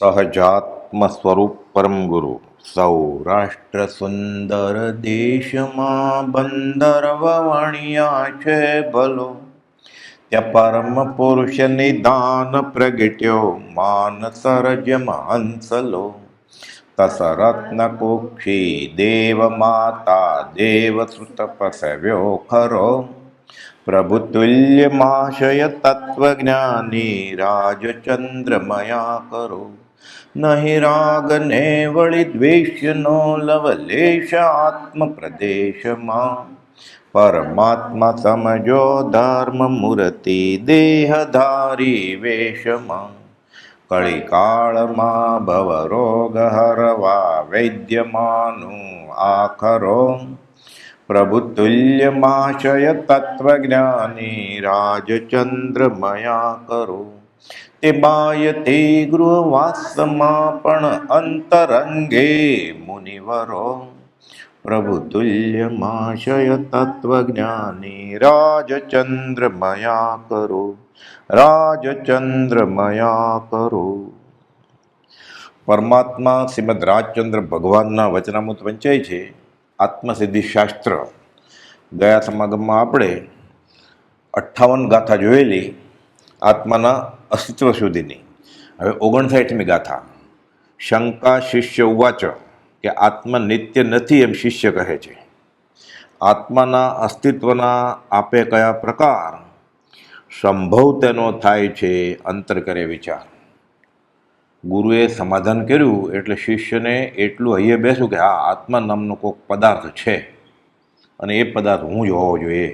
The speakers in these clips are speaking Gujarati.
સહજાત્મ સ્વરૂપ પરમ ગુરુ. સૌરાષ્ટ્ર સુંદર દેશમાં બંદર વણિયા છે ભલો. ત્યાં પરમ પુરુષ નિદાન પ્રગટ્યો માનસરજમ હંસલો. તસરત્ન કુક્ષી દેવ માતા દેવસુત પ્રસવ્યો ખરો. પ્રભુતુલ્યમાશય તત્વજ્ઞાની રાજચંદ્રમયા કરો. નહીં રાગ ને વળી દ્વેષનો લવલેશ આત્મ પ્રદેશમાં. પરમાત્મા સમજો ધર્મ મૂર્તિ દેહધારી વેશમાં. કળિકાળમાં ભવરોગ હરવા વૈદ્યમાનું આખરો. પ્રભુતુલ્યમાશય તત્વજ્ઞાની રાજચંદ્રમયા કરો. તે બાયથી ગૃહવાસમાં પણ અંતરંગે મુનિવરો. પ્રભુતુલ્યમાશય તત્વજ્ઞાની રાજચંદ્રમયા કરો. રાજચંદ્રમયા કરો. પરમાત્મા શ્રીમદ રાજચંદ્ર ભગવાનના વચનામૃત વંચાય છે. આત્મસિદ્ધિ શાસ્ત્ર. ગયા સમાગમમાં આપણે 58 ગાથા જોયેલી આત્માના અસ્તિત્વ સુધીની. હવે 59મી ગાથા. શંકા શિષ્ય ઉવાચ કે આત્મા નિત્ય નથી એમ શિષ્ય કહે છે. આત્માના અસ્તિત્વના આપે કયા પ્રકાર સંભવ તેનો થાય છે અંતર કરે વિચાર. ગુરુએ સમાધાન કર્યું એટલે શિષ્યને એટલું હૈયે બેસું કે હા, આત્મા નામનો કોઈક પદાર્થ છે અને એ પદાર્થ હું જ હોવો જોઈએ.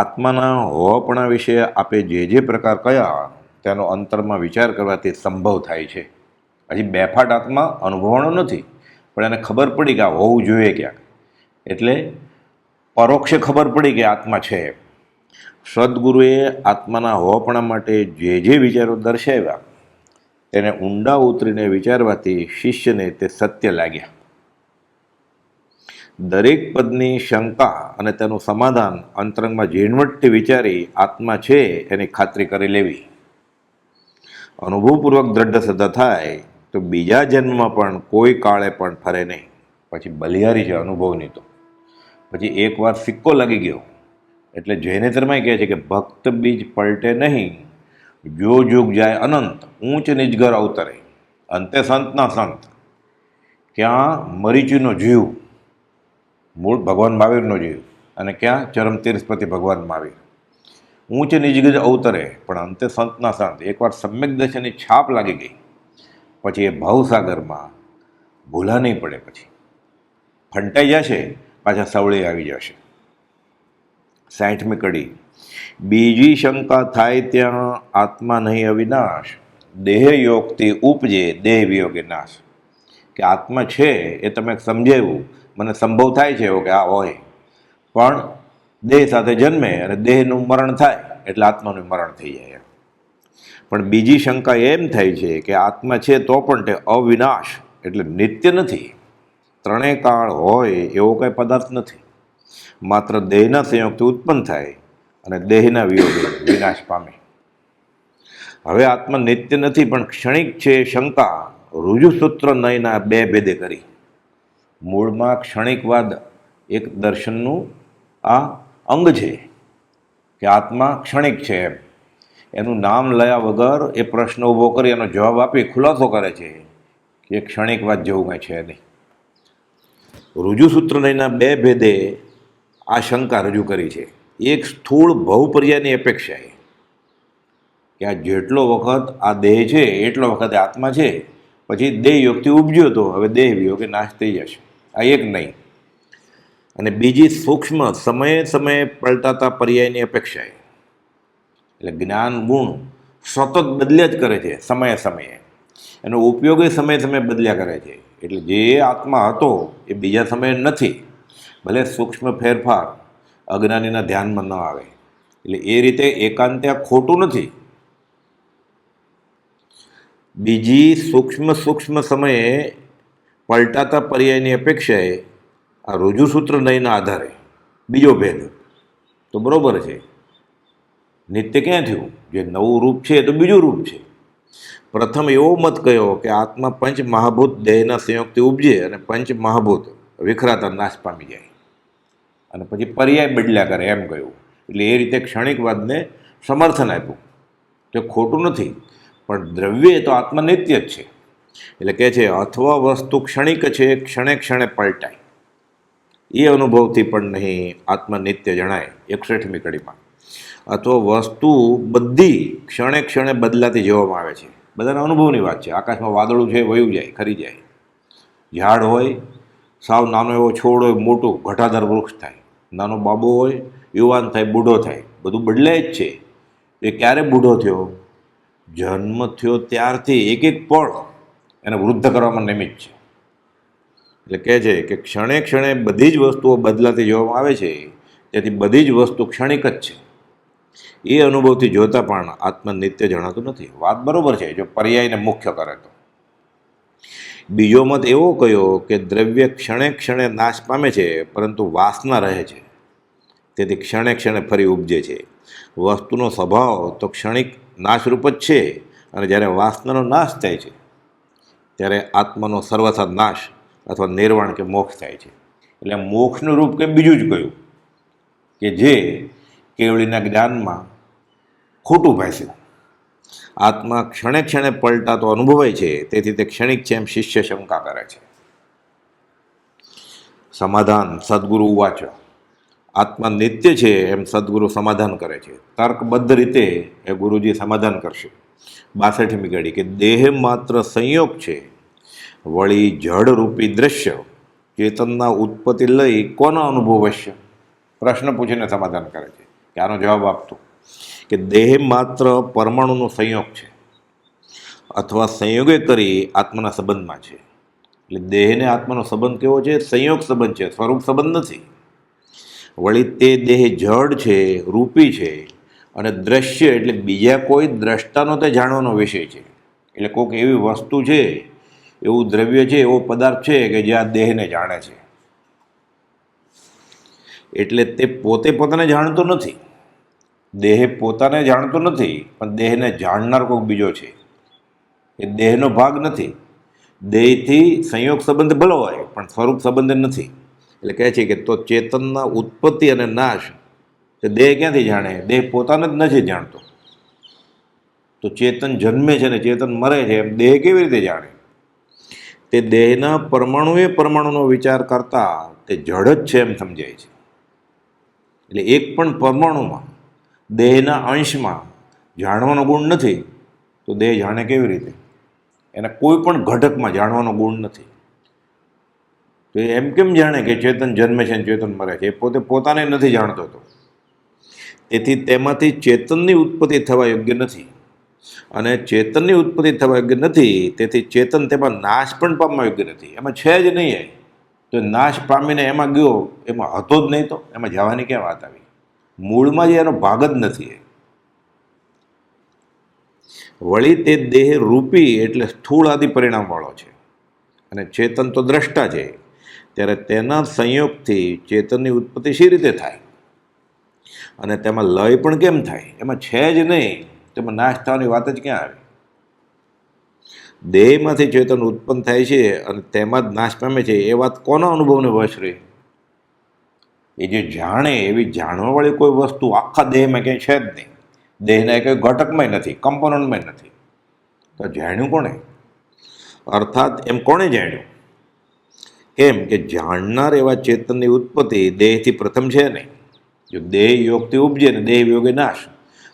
આત્માના હોવાપણા વિશે આપે જે પ્રકાર કયા તેનો અંતરમાં વિચાર કરવાથી સંભવ થાય છે. હજી બેફાટ આત્મા અનુભવવાનો નથી, પણ એને ખબર પડી કે આ હોવું જોઈએ ક્યાંક, એટલે પરોક્ષે ખબર પડી કે આત્મા છે. સદગુરુએ આત્માના હોવાપણા માટે જે વિચારો દર્શાવ્યા તેને ઊંડા ઉતરીને વિચારવાથી શિષ્યને તે સત્ય લાગ્યા. દરેક પદની શંકા અને તેનું સમાધાન અંતરંગમાં ઝીણવટથી વિચારી આત્મા છે એની ખાતરી કરી લેવી. અનુભવપૂર્વક દ્રઢ શ્રદ્ધા થાય તો બીજા જન્મમાં પણ કોઈ કાળે પણ ફરે નહીં. પછી બલિહારી છે અનુભવની. તો પછી એકવાર સિક્કો લાગી ગયો એટલે જૈનેતરમાં કહે છે કે ભક્ત બીજ પલટે નહીં, જો જોગ જાય અનંત, ઊંચ નિજગર અવતરે. અંતે સંતના સંત. ક્યાં મરીચીનો જીવ, મૂળ ભગવાન મહાવીરનો જીવ, અને ક્યાં ચરમ તીર્થપતિ ભગવાન મહાવીર. ઊંચ નિજગજ અવતરે પણ અંતે સંતના સંત. એકવાર સમ્યક દર્શનની છાપ લાગી ગઈ પછી એ ભવસાગરમાં ભૂલા નહીં પડે. પછી ફંટાઈ જશે, પાછા સવળે આવી જશે. 60મી કડી. બીજી શંકા થાય ત્યાં આત્મા નહીં અવિનાશ, દેહ યોગથી ઉપજે દેહ વિયોગે નાશ. કે આત્મા છે એ તમે સમજાવ્યું, મને સંભવ થાય છે એવો કે આ હોય, પણ દેહ સાથે જન્મે અને દેહનું મરણ થાય એટલે આત્માનું મરણ થઈ જાય. પણ બીજી શંકા એમ થાય છે કે આત્મા છે તો પણ તે અવિનાશ એટલે નિત્ય નથી. ત્રણેય કાળ હોય એવો કંઈ પદાર્થ નથી. માત્ર દેહના સંયોગથી ઉત્પન્ન થાય અને દેહના વિયોગે વિનાશ પામે. હવે આત્મા નિત્ય નથી પણ ક્ષણિક છે શંકા ઋજુસૂત્ર નયના બે ભેદે કરી. મૂળમાં ક્ષણિકવાદ એક દર્શનનું આ અંગ છે કે આત્મા ક્ષણિક છે એમ. એનું નામ લયા વગર એ પ્રશ્ન ઊભો કરી એનો જવાબ આપી ખુલાસો કરે છે કે એ ક્ષણિકવાદ જેવું કાંઈ છે નહીં. ઋજુસૂત્ર નયના બે ભેદે આ શંકા રજૂ કરી છે. એક સ્થૂળ ભવપર્યાયની અપેક્ષાએ કે આ જેટલો વખત આ દેહ છે એટલો વખત આત્મા છે, પછી દેહ યોગથી ઉપજ્યો તો હવે દેહ વિયોગે નાશ થઈ જશે. આ એક નહીં. અને બીજી સૂક્ષ્મ સમયે સમયે પલટાતા પર્યાયની અપેક્ષાએ. એટલે જ્ઞાન ગુણ સતત બદલ્યા જ કરે છે સમયે સમયે. એનો ઉપયોગ સમયે સમયે બદલ્યા કરે છે. એટલે જે આત્મા હતો એ બીજા સમયે નથી. ભલે સૂક્ષ્મ ફેરફાર અજ્ઞાનીના ધ્યાનમાં ન આવે. એટલે એ રીતે એકાંતે ખોટું નથી. બીજી સૂક્ષ્મ સમયે પલટાતા પર્યાયની અપેક્ષાએ આ ઋજુસૂત્ર નયના આધારે બીજો ભેદ તો બરોબર છે. નિત્ય ક્યાં થયું? જે નવું રૂપ છે એ તો બીજું રૂપ છે. પ્રથમ એવો મત કયો કે આત્મા પંચ મહાભૂત દેહના સંયોગથી ઉપજે અને પંચ મહાભૂત વિખરાતા નાશ પામી જાય, અને પછી પર્યાય બદલ્યા કરે એમ કહ્યું. એટલે એ રીતે ક્ષણિકવાદને સમર્થન આપ્યું કે ખોટું નથી, પણ દ્રવ્ય તો આત્મા નિત્ય જ છે. એટલે કહે છે અથવા વસ્તુ ક્ષણિક છે, ક્ષણે ક્ષણે પલટાય, એ અનુભવથી પણ નહીં આત્મા નિત્ય જણાય. 61મી કડીમાં અથવા વસ્તુ બધી ક્ષણે ક્ષણે બદલાતી જોવામાં આવે છે. બધાના અનુભવની વાત છે. આકાશમાં વાદળું છે, વયું જાય, ખરી જાય. ઝાડ હોય, સાવ નાનો એવો છોડ હોય, મોટું ઘટાદાર વૃક્ષ થાય. નાનો બાબો હોય, યુવાન થાય, બૂઢો થાય. બધું બદલાય જ છે. એ ક્યારે બૂઢો થયો? જન્મ થયો ત્યારથી એક એક પળ એને વૃદ્ધ કરવામાં નિમિત્ત છે. એટલે કહે છે કે ક્ષણે ક્ષણે બધી જ વસ્તુઓ બદલાતી જોવામાં આવે છે, તેથી બધી જ વસ્તુ ક્ષણિક જ છે. એ અનુભવથી જોતા પણ આત્મા નિત્ય જણાતું નથી. વાત બરોબર છે જો પર્યાયને મુખ્ય કરે તો. બીજો મત એવો કયો કે દ્રવ્ય ક્ષણે ક્ષણે નાશ પામે છે, પરંતુ વાસના રહે છે, તેથી ક્ષણે ક્ષણે ફરી ઉપજે છે. વસ્તુનો સ્વભાવ તો ક્ષણિક નાશરૂપ જ છે, અને જ્યારે વાસનાનો નાશ થાય છે ત્યારે આત્માનો સર્વથા નાશ અથવા નિર્વાણ કે મોક્ષ થાય છે. એટલે મોક્ષનું રૂપ કે બીજું જ કહ્યું કે જે કેવળીના જ્ઞાનમાં ખોટું ભાષ્યું. આત્મા ક્ષણે ક્ષણે પલટાતો અનુભવાય છે, તેથી તે ક્ષણિક છે એમ શિષ્ય શંકા કરે છે. સમાધાન સદગુરુ ઉવાચ. આત્મા નિત્ય છે એમ સદગુરુ સમાધાન કરે છે. તર્કબદ્ધ રીતે એ ગુરુજી સમાધાન કરશે. 62મી કડી કે દેહ માત્ર સંયોગ છે, વળી જડરૂપી દ્રશ્ય ચેતનના ઉત્પત્તિ લઈ કોનો અનુભવ હશે? પ્રશ્ન પૂછીને સમાધાન કરે છે કે આનો જવાબ આપતો કે દેહ માત્ર પરમાણુનો સંયોગ છે, અથવા સંયોગે કરી આત્માના સંબંધમાં છે. એટલે દેહને આત્માનો સંબંધ કેવો છે? સંયોગ સંબંધ છે, સ્વરૂપ સંબંધ નથી. વળી તે દેહ જડ છે, રૂપી છે, અને દ્રશ્ય એટલે બીજા કોઈ દ્રષ્ટાનો તે જાણવાનો વિષય છે. એટલે કોઈક એવી વસ્તુ છે, એવું દ્રવ્ય છે, એવો પદાર્થ છે કે જે આ દેહને જાણે છે. એટલે તે પોતે પોતાને જાણતો નથી. દેહ પોતાને જાણતો નથી, પણ દેહને જાણનાર કોઈક બીજો છે. એ દેહનો ભાગ નથી. દેહથી સંયોગ સંબંધ ભલો હોય, પણ સ્વરૂપ સંબંધ નથી. એટલે કહે છે કે તો ચેતનના ઉત્પત્તિ અને નાશ તે દેહ ક્યાંથી જાણે? દેહ પોતાને જ નથી જાણતો. તો ચેતન જન્મે છે ને ચેતન મરે છે એમ દેહ કેવી રીતે જાણે? તે દેહના પરમાણુએ પરમાણુનો વિચાર કરતા તે જડ જ છે એમ સમજાય છે. એટલે એક પણ પરમાણુમાં, દેહના અંશમાં જાણવાનો ગુણ નથી, તો દેહ જાણે કેવી રીતે? એના કોઈ પણ ઘટકમાં જાણવાનો ગુણ નથી. તો એમ કેમ જાણે કે ચેતન જન્મે છે અને ચેતન મરે છે? એ પોતે પોતાને નથી જાણતો હતો. તેથી તેમાંથી ચેતનની ઉત્પત્તિ થવા યોગ્ય નથી, અને ચેતનની ઉત્પત્તિ થવા યોગ્ય નથી, તેથી ચેતન તેમાં નાશ પણ પામવા યોગ્ય નથી. એમાં છે જ નહીં. તો નાશ પામીને એમાં ગયો, એમાં હતો જ નહીં, તો એમાં જવાની ક્યાં વાત આવી? મૂળમાં જે એનો ભાગ જ નથી. વળી તે દેહ રૂપી એટલે સ્થૂળ આદિ પરિણામવાળો છે, અને ચેતન તો દ્રષ્ટા છે. ત્યારે તેના સંયોગથી ચેતનની ઉત્પત્તિ શી રીતે થાય? અને તેમાં લય પણ કેમ થાય? એમાં છે જ નહીં, તેમાં નાશ થવાની વાત જ ક્યાં આવે? દેહમાંથી ચેતન ઉત્પન્ન થાય છે અને તેમાં જ નાશ પામે છે, એ વાત કોના અનુભવને વશ રહે? એ જે જાણે એવી જાણવાવાળી કોઈ વસ્તુ આખા દેહમાં ક્યાંય છે જ નહીં. દેહના કંઈ ઘટકમાં નથી, કમ્પોનન્ટમાં નથી. તો જાણ્યું કોણે? અર્થાત એમ કોણે જાણ્યું? કેમ કે જાણનાર એવા ચેતનની ઉત્પત્તિ દેહથી પ્રથમ છે નહીં. જો દેહ યોગથી ઉપજે ને દેહ યોગે નાશ,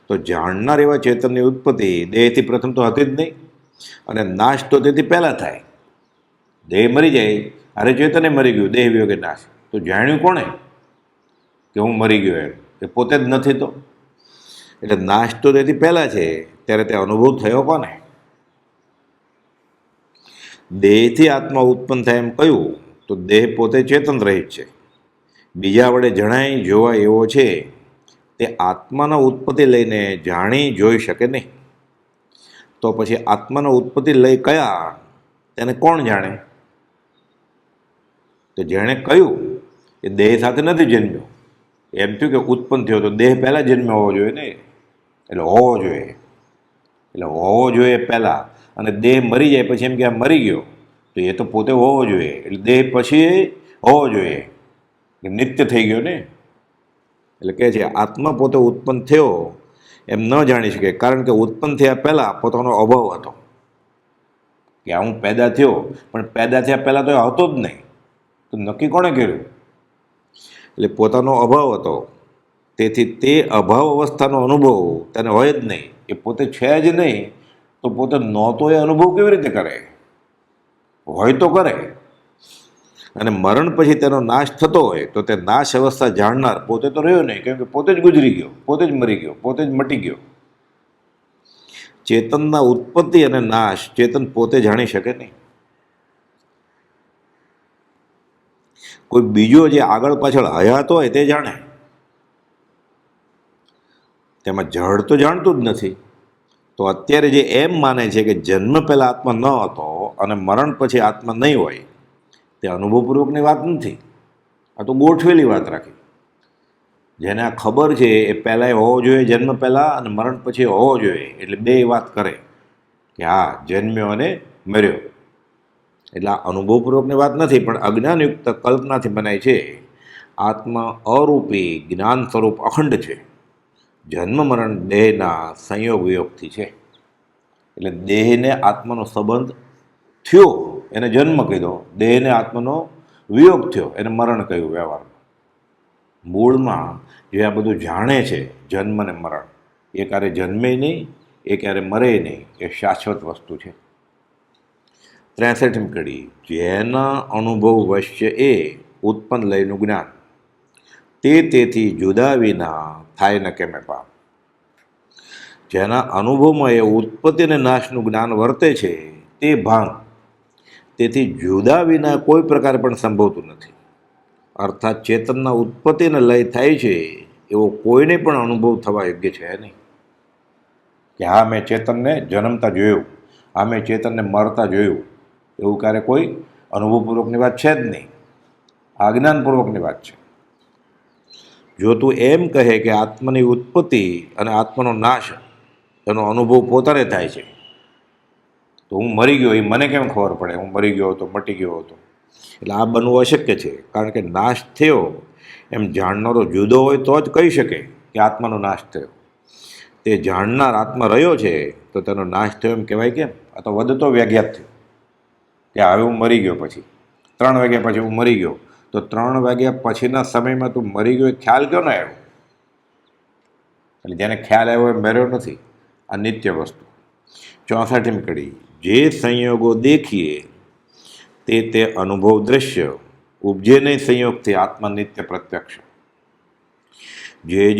તો જાણનાર એવા ચેતનની ઉત્પત્તિ દેહથી પ્રથમ તો હતી જ નહીં, અને નાશ તો તેથી પહેલાં થાય. દેહ મરી જાય, અરે ચેતને મરી ગયું, દેહ યોગે નાશ. તો જાણ્યું કોણે કે હું મરી ગયો? એમ એ પોતે જ નથી. તો એટલે નાશ તો તેથી પહેલાં છે, ત્યારે તે અનુભવ થયો કોને? દેહથી આત્મા ઉત્પન્ન થાય એમ કહ્યું, તો દેહ પોતે ચેતન રહિત છે, બીજા વડે જણાય જોવા એવો છે. તે આત્માના ઉત્પત્તિ લઈને જાણી જોઈ શકે નહીં. તો પછી આત્માનો ઉત્પત્તિ લઈ કયા તેને કોણ જાણે? તો જેણે કહ્યું એ દેહ સાથે નથી જન્મ્યો. એમ થયું કે ઉત્પન્ન થયો, તો દેહ પહેલાં જન્મ્યો હોવો જોઈએ ને, એટલે હોવો જોઈએ. એટલે હોવો જોઈએ પહેલાં, અને દેહ મરી જાય પછી એમ કે આ મરી ગયો, તો એ તો પોતે હોવો જોઈએ, એટલે દેહ પછી હોવો જોઈએ, નિત્ય થઈ ગયો ને. એટલે કહે છે આત્મા પોતે ઉત્પન્ન થયો એમ ન જાણી શકે, કારણ કે ઉત્પન્ન થયા પહેલાં પોતાનો અભાવ હતો, કે હું પેદા થયો, પણ પેદા થયા પહેલાં તો એ હતો જ નહીં, તો નક્કી કોણે કર્યું? એટલે પોતાનો અભાવ હતો, તેથી તે અભાવ અવસ્થાનો અનુભવ તેને હોય જ નહીં, એ પોતે છે જ નહીં, તો પોતે નહોતો એ અનુભવ કેવી રીતે કરે? હોય તો કરે. અને મરણ પછી તેનો નાશ થતો હોય તો તે નાશ અવસ્થા જાણનાર પોતે તો રહ્યો નહીં, કેમ કે પોતે જ ગુજરી ગયો, પોતે જ મરી ગયો, પોતે જ મટી ગયો. ચેતનના ઉત્પત્તિ અને નાશ ચેતન પોતે જાણી શકે નહીં. કોઈ બીજો જે આગળ પાછળ હયાત હોય તે જાણે, તેમાં જળ તો જાણતું જ નથી. તો અત્યારે જે એમ માને છે કે જન્મ પહેલાં આત્મા ન હતો અને મરણ પછી આત્મા નહીં હોય, તે અનુભવપૂર્વકની વાત નથી, આ તો ગોઠવેલી વાત રાખી. જેને આ ખબર છે એ પહેલાંય હોવો જોઈએ જન્મ પહેલાં, અને મરણ પછી હોવો જોઈએ, એટલે બે વાત કરે કે હા જન્મ્યો અને મર્યો. એટલે આ અનુભવપૂર્વકની વાત નથી, પણ અજ્ઞાનયુક્ત કલ્પનાથી બનાય છે. આત્મા અરૂપી જ્ઞાન સ્વરૂપ અખંડ છે. જન્મ મરણ દેહના સંયોગ વિયોગથી છે. એટલે દેહને આત્માનો સંબંધ થયો એને જન્મ કીધો, દેહને આત્માનો વિયોગ થયો એને મરણ કહ્યું વ્યવહારમાં. મૂળમાં જે આ બધું જાણે છે જન્મ અને મરણ, એ ક્યારે જન્મે નહીં, એ ક્યારે મરે નહીં, એ શાશ્વત વસ્તુ છે. 63મી કડી, જેના અનુભવ વશ્ય એ ઉત્પન્ન લયનું જ્ઞાન, તેથી જુદા વિના થાય ન કેમે પામ. જેના અનુભવમાં એ ઉત્પત્તિ અને નાશનું જ્ઞાન વર્તે છે તે ભાન, તેથી જુદા વિના કોઈ પ્રકારે પણ સંભવતું નથી. અર્થાત ચેતનના ઉત્પત્તિ અને લય થાય છે એવો કોઈને પણ અનુભવ થવા યોગ્ય છે નહીં. કે હા મેં ચેતનને જન્મતા જોયું, હા મેં ચેતનને મરતા જોયું, એવું ક્યારે કોઈ અનુભવપૂર્વકની વાત છે જ નહીં, આ જ્ઞાનપૂર્વકની વાત છે. જો તું એમ કહે કે આત્માની ઉત્પત્તિ અને આત્માનો નાશ એનો અનુભવ પોતાને થાય છે, તો હું મરી ગયો એ મને કેમ ખબર પડે? હું મરી ગયો હતો, મટી ગયો હતો. એટલે આ બનવું અશક્ય છે, કારણ કે નાશ થયો એમ જાણનારો જુદો હોય તો જ કહી શકે કે આત્માનો નાશ થયો. તે જાણનાર આત્મા રહ્યો છે તો તેનો નાશ થયો એમ કહેવાય કેમ? આ તો વધતો વ્યાઘાત થયો કે હવે હું મરી ગયો, પછી 3 વાગ્યા પછી હું મરી ગયો, તો 3 વાગ્યા પછીના સમયમાં તું મરી ગયો એ ખ્યાલ ક્યો ના આવ્યો? એટલે જેને ખ્યાલ આવ્યો એ મર્યો નથી, આ નિત્ય વસ્તુ. 64મી કડી, જે સંયોગો દેખીએ તે અનુભવ દ્રશ્ય, ઉપજે નહીં સંયોગથી આત્મા નિત્ય પ્રત્યક્ષ.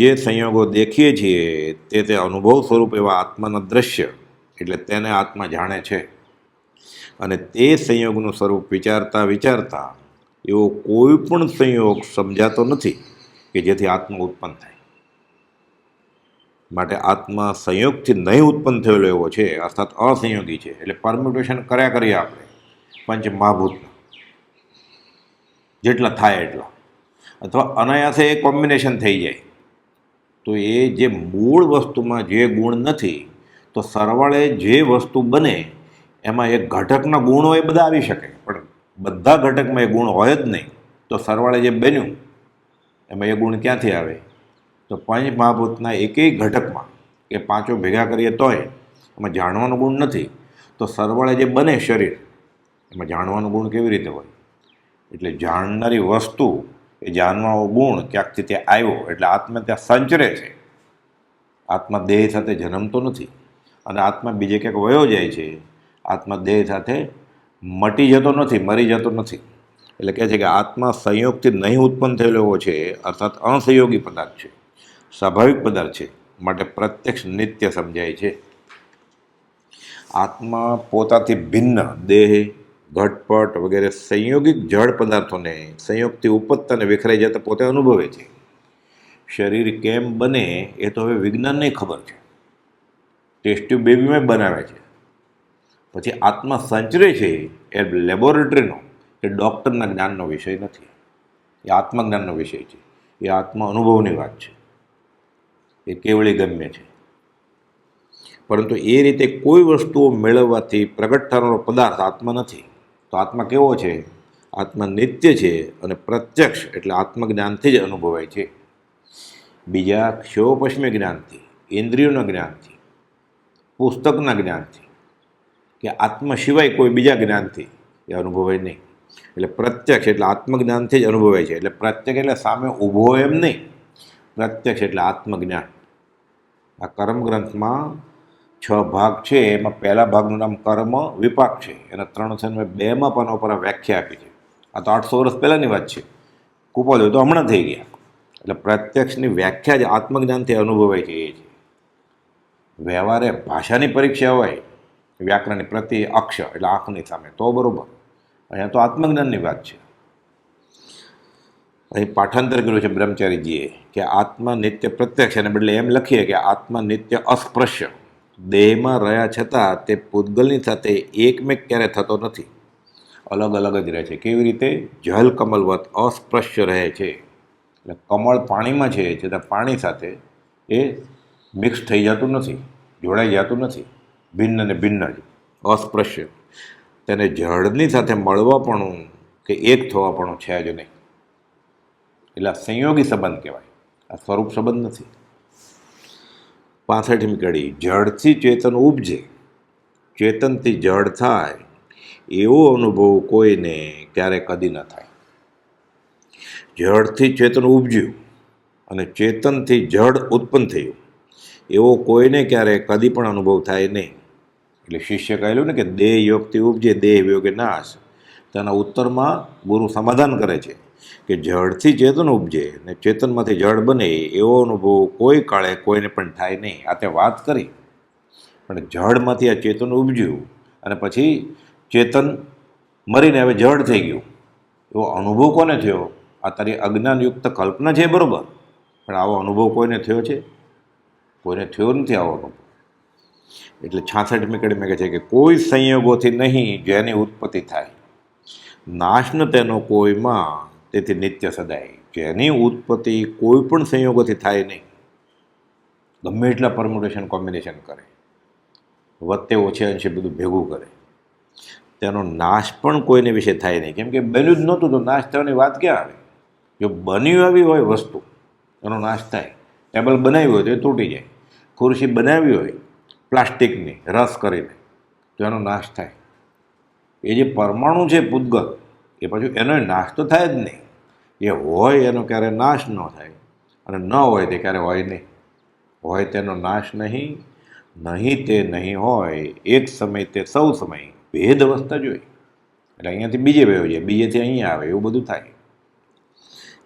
જે સંયોગો દેખીએ છીએ તે અનુભવ સ્વરૂપ એવા આત્માના દ્રશ્ય, એટલે તેને આત્મા જાણે છે. અને તે સંયોગનું સ્વરૂપ વિચારતા વિચારતા એવો કોઈ પણ સંયોગ સમજાતો નથી કે જેથી આત્મા ઉત્પન્ન થાય. માટે આત્મા સંયોગથી નહીં ઉત્પન્ન થયેલો એવો છે, અર્થાત અસંયોગી છે. એટલે પરમ્યુટેશન કર્યા કરીએ આપણે પંચ મહાભૂતના જેટલા થાય એટલા, અથવા અનાયાસે એ કોમ્બિનેશન થઈ જાય, તો એ જે મૂળ વસ્તુમાં જે ગુણ નથી, તો સરવાળે જે વસ્તુ બને એમાં એક ઘટકના ગુણો એ બધા આવી શકે, પણ બધા ઘટકમાં એ ગુણ હોય જ નહીં, તો સરવાળે જે બન્યું એમાં એ ગુણ ક્યાંથી આવે? તો પંચ મહાભૂતના એકેય ઘટકમાં કે પાંચો ભેગા કરીએ તોય એમાં જાણવાનો ગુણ નથી, તો સરવાળે જે બને શરીર એમાં જાણવાનો ગુણ કેવી રીતે હોય? એટલે જાણનારી વસ્તુ એ જાણવાનો ગુણ ક્યાંકથી ત્યાં આવ્યો, એટલે આત્મા ત્યાં સંચરે છે. આત્મા દેહ સાથે જન્મતો નથી, અને આત્મા બીજે ક્યાંક વયો જાય છે. આત્મા દેહ સાથે મટી જતો નથી, મરી જતો નથી. એટલે કહે છે કે આત્મા સંયોગથી નહીં ઉત્પન્ન થયેલો એવો છે, અર્થાત અસંયોગી પદાર્થ છે, સ્વાભાવિક પદાર્થ છે, માટે પ્રત્યક્ષ નિત્ય સમજાય છે. આત્મા પોતાથી ભિન્ન દેહ, ઘટપટ વગેરે સંયોગિક જળ પદાર્થોને સંયોગથી ઉપજતા અને વિખરાઈ જતા પોતે અનુભવે છે. શરીર કેમ બને એ તો હવે વિજ્ઞાનને ખબર છે, ટેસ્ટ ટ્યુબ બેબીમાં બનાવે છે. પછી આત્મા સંચરે છે એ લેબોરેટરીનો કે ડૉક્ટરના જ્ઞાનનો વિષય નથી, એ આત્મજ્ઞાનનો વિષય છે, એ આત્મા અનુભવની વાત છે, એ કેવળી ગમ્ય છે. પરંતુ એ રીતે કોઈ વસ્તુઓ મેળવવાથી પ્રગટ થનારો પદાર્થ આત્મા નથી. તો આત્મા કેવો છે? આત્મા નિત્ય છે અને પ્રત્યક્ષ એટલે આત્મજ્ઞાનથી જ અનુભવાય છે. બીજા ક્ષયોપશ્મી જ્ઞાનથી, ઇન્દ્રિયોના જ્ઞાનથી, પુસ્તકના જ્ઞાનથી કે આત્મા સિવાય કોઈ બીજા જ્ઞાનથી એ અનુભવાય નહીં. એટલે પ્રત્યક્ષ એટલે આત્મજ્ઞાનથી જ અનુભવાય છે. એટલે પ્રત્યક્ષ એટલે સામે ઊભો એમ નહીં, પ્રત્યક્ષ એટલે આત્મજ્ઞાન. આ કર્મ ગ્રંથમાં 6 ભાગ છે, એમાં પહેલા ભાગનું નામ કર્મ વિપાક છે. એના 3 છે, મેં 2માં પાના ઉપર વ્યાખ્યા આપી છે. આ તો 800 વર્ષ પહેલાંની વાત છે. કુપોલ તો હમણાં થઈ ગયા. એટલે પ્રત્યક્ષની વ્યાખ્યા જ આત્મજ્ઞાનથી અનુભવાય છે એ છે. વ્યવહારે ભાષાની પરીક્ષા હોય, વ્યાકરણની પ્રતિ અક્ષર એટલે આંખની સામે તો બરાબર, અહીંયા તો આત્મજ્ઞાનની વાત છે. અહીં પાઠાંતર કર્યું છે બ્રહ્મચારીજીએ કે આત્મા નિત્ય પ્રત્યક્ષ, એને બદલે એમ લખીએ કે આત્મા નિત્ય અસ્પૃશ્ય, દેહમાં રહ્યા છતાં તે પૂતગલની સાથે એકમેક ક્યારે થતો નથી, અલગ અલગ જ રહે છે. કેવી રીતે? જલ કમલવત અસ્પૃશ્ય રહે છે. એટલે કમળ પાણીમાં છે છતાં પાણી સાથે એ મિક્સ થઈ જતું નથી, જોડાઈ જતું નથી, ભિન્ન ને ભિન્ન જ અસ્પૃશ્ય. તેને જળની સાથે મળવાપણું કે એક થવાપણું છે જ નહીં. એટલે આ સંયોગી સંબંધ કહેવાય, આ સ્વરૂપ સંબંધ નથી. 65મી કડી, જળથી ચેતન ઉપજે, ચેતનથી જળ થાય એવો અનુભવ કોઈને ક્યારે કદી ન થાય. જળથી ચેતન ઉપજ્યું અને ચેતનથી જળ ઉત્પન્ન થયું એવો કોઈને ક્યારે કદી પણ અનુભવ થાય નહીં. એટલે શિષ્ય કહેલું ને કે દેહ યોગથી ઉપજે દેહ વિયોગે નાશ. તેના ઉત્તરમાં ગુરુ સમાધાન કરે છે કે જળથી ચેતન ઉપજે ને ચેતનમાંથી જળ બને એવો અનુભવ કોઈ કાળે કોઈને પણ થાય નહીં. આ તે વાત કરી, પણ જળમાંથી આ ચેતન ઉપજ્યું અને પછી ચેતન મરીને હવે જળ થઈ ગયું એવો અનુભવ કોને થયો? આ તારી અજ્ઞાનયુક્ત કલ્પના છે બરાબર, પણ આવો અનુભવ કોઈને થયો છે? કોઈને થયો નથી આવો અનુભવ. એટલે 66મી કડીમાં કહે છે કે કોઈ સંયોગોથી નહીં જેની ઉત્પત્તિ થાય, નાશનો તેનો કોઈમાં તેથી નિત્ય સદાય. જેની ઉત્પત્તિ કોઈ પણ સંયોગોથી થાય નહીં, ગમે એટલા પરમ્યુટેશન કોમ્બિનેશન કરે, વત્તે ઓછે અંશે બધું ભેગું કરે, તેનો નાશ પણ કોઈને વિશે થાય નહીં. કેમ કે બન્યું જ નહોતું તો નાશ થવાની વાત ક્યાં આવે? જો બન્યું આવી હોય વસ્તુ એનો નાશ થાય. ટેબલ બનાવી હોય તો એ તૂટી જાય, ખુરશી બનાવી હોય પ્લાસ્ટિકની રસ કરીને તો એનો નાશ થાય. એ જે પરમાણુ છે પૂતગલ, એ પાછું એનો નાશ તો થાય જ નહીં. એ હોય એનો ક્યારે નાશ ન થાય અને ન હોય તે ક્યારે હોય નહીં. હોય તેનો નાશ નહીં, નહીં તે નહીં હોય, એક સમય તે સૌ સમય, ભેદ અવસ્થા જોઈ. એટલે અહીંયાથી બીજે વયો જાય, બીજેથી અહીંયા આવે, એવું બધું થાય.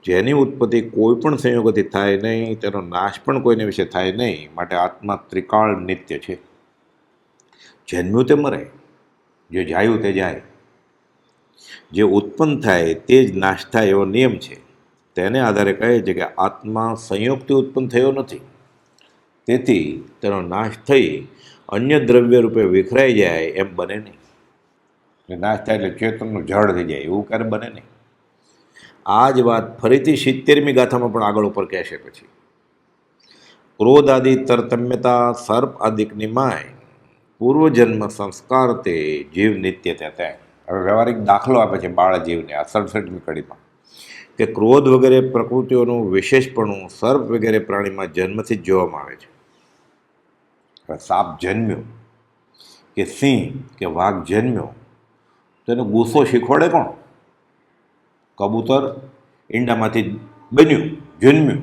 જેની ઉત્પત્તિ કોઈ પણ સંયોગોથી થાય નહીં, તેનો નાશ પણ કોઈને વિશે થાય નહીં. માટે આત્મા ત્રિકાળ નિત્ય છે. જન્મ્યું તે મરે, જે જાયું તે જાય, જે ઉત્પન્ન થાય તે જ નાશ થાય એવો નિયમ છે. તેને આધારે કહે છે કે આત્મા સંયોગથી ઉત્પન્ન થયો નથી, તેથી તેનો નાશ થઈ અન્ય દ્રવ્ય રૂપે વિખરાઈ જાય એમ બને નહીં. નાશ થાય એટલે ચેતનનું જળ થઈ જાય એવું ક્યારે બને નહીં. આ જ વાત ફરીથી 70મી ગાથામાં પણ આગળ ઉપર કહેશે. પછી ક્રોધ આદિ તરતમ્યતા સર્પ આદિકની માય, પૂર્વજન્મ સંસ્કાર તે જીવ નિત્ય તે. હવે વ્યવહારિક દાખલો આપે છે બાળજીવને આ 67મી કડીમાં કે ક્રોધ વગેરે પ્રકૃતિઓનું વિશેષપણું સર્પ વગેરે પ્રાણીમાં જન્મથી જ જોવામાં આવે છે. સાપ જન્મ્યો કે સિંહ કે વાઘ જન્મ્યો તો એનો ગુસ્સો શીખવાડે કોણ? કબૂતર ઈંડામાંથી બન્યું જન્મ્યું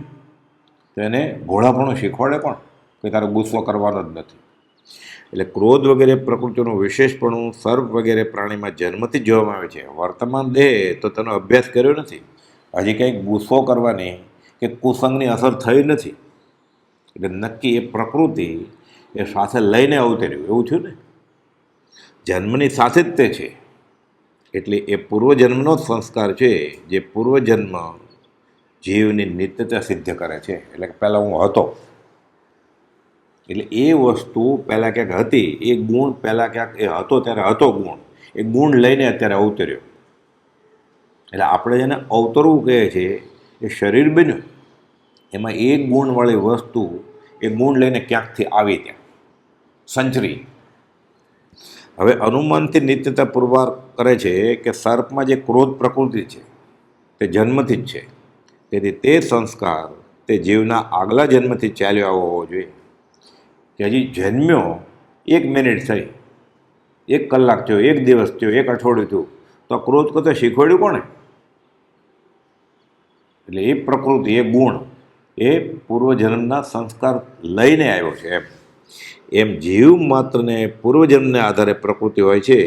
તો એને ઘોડાપણું શીખવાડે કોણ? કે તારો ગુસ્સો કરવાનો જ નથી. એટલે ક્રોધ વગેરે પ્રકૃતિનું વિશેષપણું સર્પ વગેરે પ્રાણીમાં જન્મથી જ જોવામાં આવે છે. વર્તમાન દેહ તો તેનો અભ્યાસ કર્યો નથી, હજી કંઈક ગુસ્સો કરવાની કે કુસંગની અસર થઈ નથી. એટલે નક્કી એ પ્રકૃતિ એ સાથે લઈને અવતર્યું એવું થયું ને, જન્મની સાથે જ તે છે. એટલે એ પૂર્વજન્મનો જ સંસ્કાર છે જે પૂર્વજન્મ જીવની નિત્યતા સિદ્ધ કરે છે. એટલે કે પહેલાં હું હતો, એટલે એ વસ્તુ પહેલાં ક્યાંક હતી, એ ગુણ પહેલાં ક્યાંક એ હતો ત્યારે હતો ગુણ, એ ગુણ લઈને અત્યારે અવતર્યો. એટલે આપણે જેને અવતરવું કહે છે એ શરીર બન્યું, એમાં એક ગુણવાળી વસ્તુ એ ગુણ લઈને ક્યાંકથી આવી ત્યાં. સંચરી. હવે અનુમાનથી નિત્યતા પુરવાર કરે છે કે સર્પમાં જે ક્રોધ પ્રકૃતિ છે તે જન્મથી જ છે, તેથી તે સંસ્કાર તે જીવના આગલા જન્મથી ચાલ્યો આવવો હોવો જોઈએ. કે હજી જન્મ્યો 1 મિનિટ થઈ, 1 કલાક થયો, 1 દિવસ થયો, 1 અઠવાડિયું થયું, તો આ ક્રોધ કરતા શીખવાડ્યું કોણે? એટલે એ પ્રકૃતિ, એ ગુણ એ પૂર્વજન્મના સંસ્કાર લઈને આવ્યો છે. એમ જીવ માત્રને પૂર્વજન્મને આધારે પ્રકૃતિ હોય છે,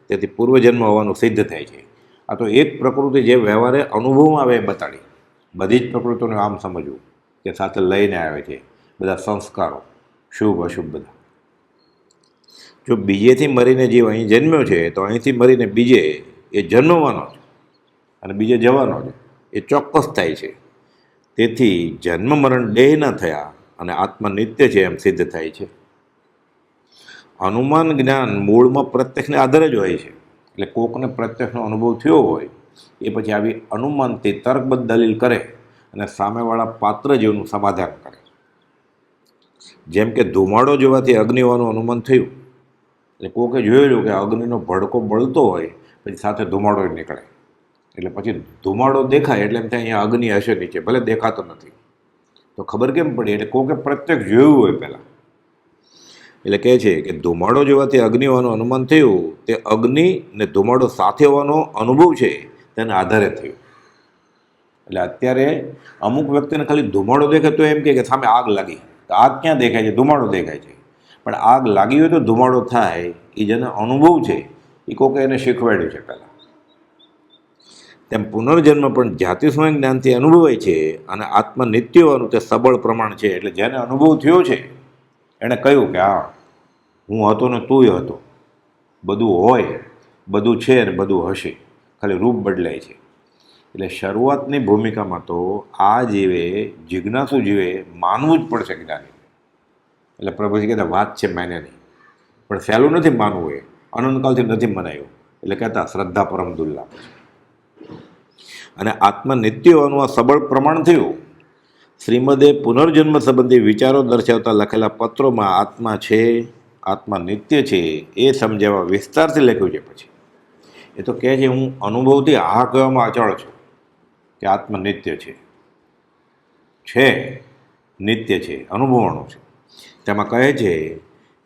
તેથી પૂર્વજન્મ હોવાનું સિદ્ધ થાય છે. આ તો એક પ્રકૃતિ જે વ્યવહારે અનુભવમાં આવે એ બતાડી. બધી જ પ્રકૃતિઓને આમ સમજવું કે સાથે લઈને આવે છે બધા સંસ્કારો, શુભ અશુભ બધા. જો બીજેથી મરીને જીવ અહીં જન્મ્યો છે તો અહીંથી મરીને બીજે એ જન્મવાનો છે અને બીજે જવાનો છે, એ ચોક્કસ થાય છે. તેથી જન્મ મરણ દેહ ન થયા અને આત્મા નિત્ય છે એમ સિદ્ધ થાય છે. અનુમાન જ્ઞાન મૂળમાં પ્રત્યક્ષને આધારે જ હોય છે. એટલે કોકને પ્રત્યક્ષનો અનુભવ થયો હોય એ પછી આવી અનુમાનથી તર્કબદ્ધ દલીલ કરે અને સામેવાળા પાત્ર જીવનું સમાધાન કરે. જેમ કે ધુમાડો જોવાથી અગ્નિ હોવાનું અનુમાન થયું, એટલે કોકે જોયેલું કે અગ્નિનો ભડકો બળતો હોય પછી સાથે ધુમાડો નીકળે, એટલે પછી ધુમાડો દેખાય એટલે એમ થાય અહીંયા અગ્નિ હશે નીચે, ભલે દેખાતો નથી. તો ખબર કેમ પડી? એટલે કોકે પ્રત્યક્ષ જોયું હોય પહેલાં. એટલે કહે છે કે ધુમાડો જોવાથી અગ્નિ હોવાનું અનુમાન થયું, તે અગ્નિ ને ધુમાડો સાથે હોવાનો અનુભવ છે તેના આધારે થયું. એટલે અત્યારે અમુક વ્યક્તિને ખાલી ધુમાડો દેખાય તો એમ કે સામે આગ લાગી, તો આગ ક્યાં દેખાય છે? ધુમાડો દેખાય છે. પણ આગ લાગી હોય તો ધુમાડો થાય, એ જેનો અનુભવ છે એ કોકે એને શીખવાડ્યું છે પહેલાં. તેમ પુનર્જન્મ પણ જાતિ સ્વયં જ્ઞાનથી અનુભવાય છે અને આત્મા નિત્ય હોવાનું તે સબળ પ્રમાણ છે. એટલે જેને અનુભવ થયો છે એણે કહ્યું કે હા, હું હતો ને તુંય હતો, બધું હોય, બધું છે ને બધું હશે, ખાલી રૂપ બદલાય છે. એટલે શરૂઆતની ભૂમિકામાં તો આ જીવે, જિજ્ઞાસુ જીવે માનવું જ પડશે જ્ઞાની. એટલે પ્રભુજી કહેતા વાત છે માને નહીં, પણ સહેલું નથી માનવું, એ અનંતકાલથી નથી મનાયું. એટલે કહેતા શ્રદ્ધા પરમ દુર્લભ છે. અને આત્મા નિત્ય હોવાનું આ સબળ પ્રમાણ થયું. શ્રીમદે પુનર્જન્મ સંબંધી વિચારો દર્શાવતા લખેલા પત્રોમાં આત્મા છે, આત્મા નિત્ય છે એ સમજાવવા વિસ્તારથી લખ્યું છે. પછી એ તો કહે છે હું અનુભવથી હા કહેવામાં અચળ છું કે આત્મા નિત્ય છે, નિત્ય છે, અનુભવવાનું છે. તેમાં કહે છે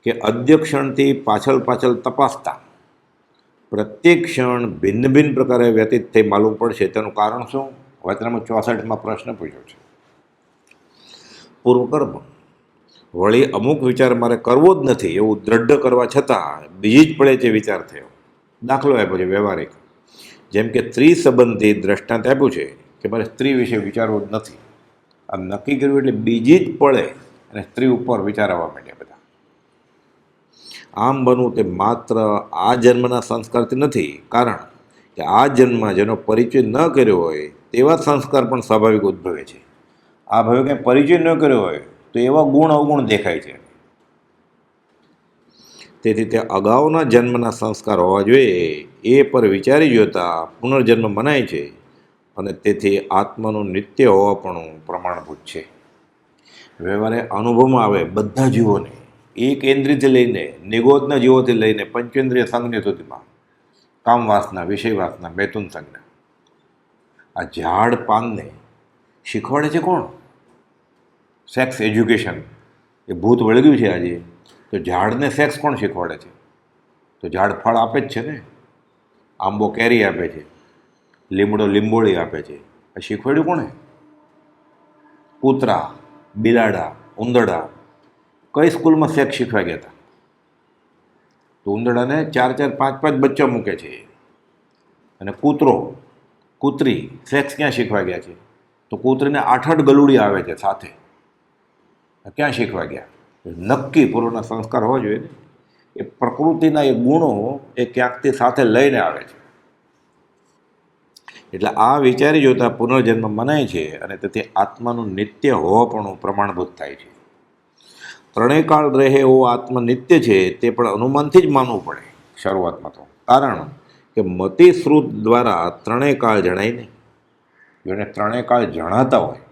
કે અધ્યક્ષણથી પાછળ પાછળ તપાસતા પ્રત્યેક ક્ષણ ભિન્ન ભિન્ન પ્રકારે વ્યતીત થઈ માલુમ પડશે. તેનું કારણ શું? વચનામાં 64માં પ્રશ્ન પૂછ્યો છે. પૂર્વકર્મ વળી અમુક વિચાર મારે કરવો જ નથી એવું દ્રઢ કરવા છતાં બીજી જ પડે તે વિચાર થયો. દાખલો આપ્યો છે વ્યવહારિક. જેમ કે સ્ત્રી સંબંધી દ્રષ્ટાંત આપ્યું છે કે મારે સ્ત્રી વિશે વિચારવું જ નથી. આ નક્કી કર્યું એટલે બીજી જ પડે અને સ્ત્રી ઉપર વિચાર આવવા માંડ્યા બધા. આમ બનવું તે માત્ર આ જન્મના સંસ્કારથી નથી, કારણ કે આ જન્મમાં જેનો પરિચય ન કર્યો હોય તેવા સંસ્કાર પણ સ્વાભાવિક ઉદ્ભવે છે. આ ભાવે કંઈ પરિચય ન કર્યો હોય તો એવા ગુણ અવગુણ દેખાય છે. તેથી તે અગાઉના જન્મના સંસ્કાર હોવા જોઈએ એ પર વિચારી જોતા પુનર્જન્મ મનાય છે અને તેથી આત્માનું નિત્ય હોવાપણું પ્રમાણભૂત છે. વ્યવહારે અનુભવમાં આવે બધા જીવોને, એક ઇન્દ્રિયથી લઈને નિગોદના જીવોથી લઈને પંચેન્દ્રિય સંજ્ઞ સુધીમાં, કામ વાસના, વિષય વાસના, મૈથુન સંજ્ઞા, આ ઝાડ પાનને શીખવાડે છે કોણ? સેક્સ એજ્યુકેશન એ ભૂત વળગ્યું છે આજે. તો ઝાડને સેક્સ કોણ શીખવાડે છે? તો ઝાડ ફળ આપે જ છે ને. આંબો કેરી આપે છે, લીમડો લીંબોળી આપે છે. આ શીખવાડ્યું કોણે? કૂતરા, બિલાડા, ઉંદરડા કઈ સ્કૂલમાં સેક્સ શીખવા ગયા હતા? તો ઉંદરડાને 4-4, 5-5 બચ્ચા મૂકે છે. અને કૂતરી સેક્સ ક્યાં શીખવા ગયા છે? તો કૂતરીને 8-8 ગલુડી આવે છે સાથે. ક્યાં શીખવા ગયા? નક્કી પૂર્વના સંસ્કાર હોવા જોઈએ ને. એ પ્રકૃતિના એ ગુણો એ ક્યાંકથી સાથે લઈને આવે છે. એટલે આ વિચારી જોતા પુનર્જન્મ મનાય છે અને તેથી આત્માનું નિત્ય હોવાપણું પ્રમાણભૂત થાય છે. ત્રણેય કાળ રહે એવો આત્મા નિત્ય છે તે પણ અનુમાનથી જ માનવું પડે શરૂઆતમાં તો. કારણ કે મતિ શ્રુત દ્વારા ત્રણેય કાળ જણાય નહીં. જેને ત્રણેય કાળ જણાતા હોય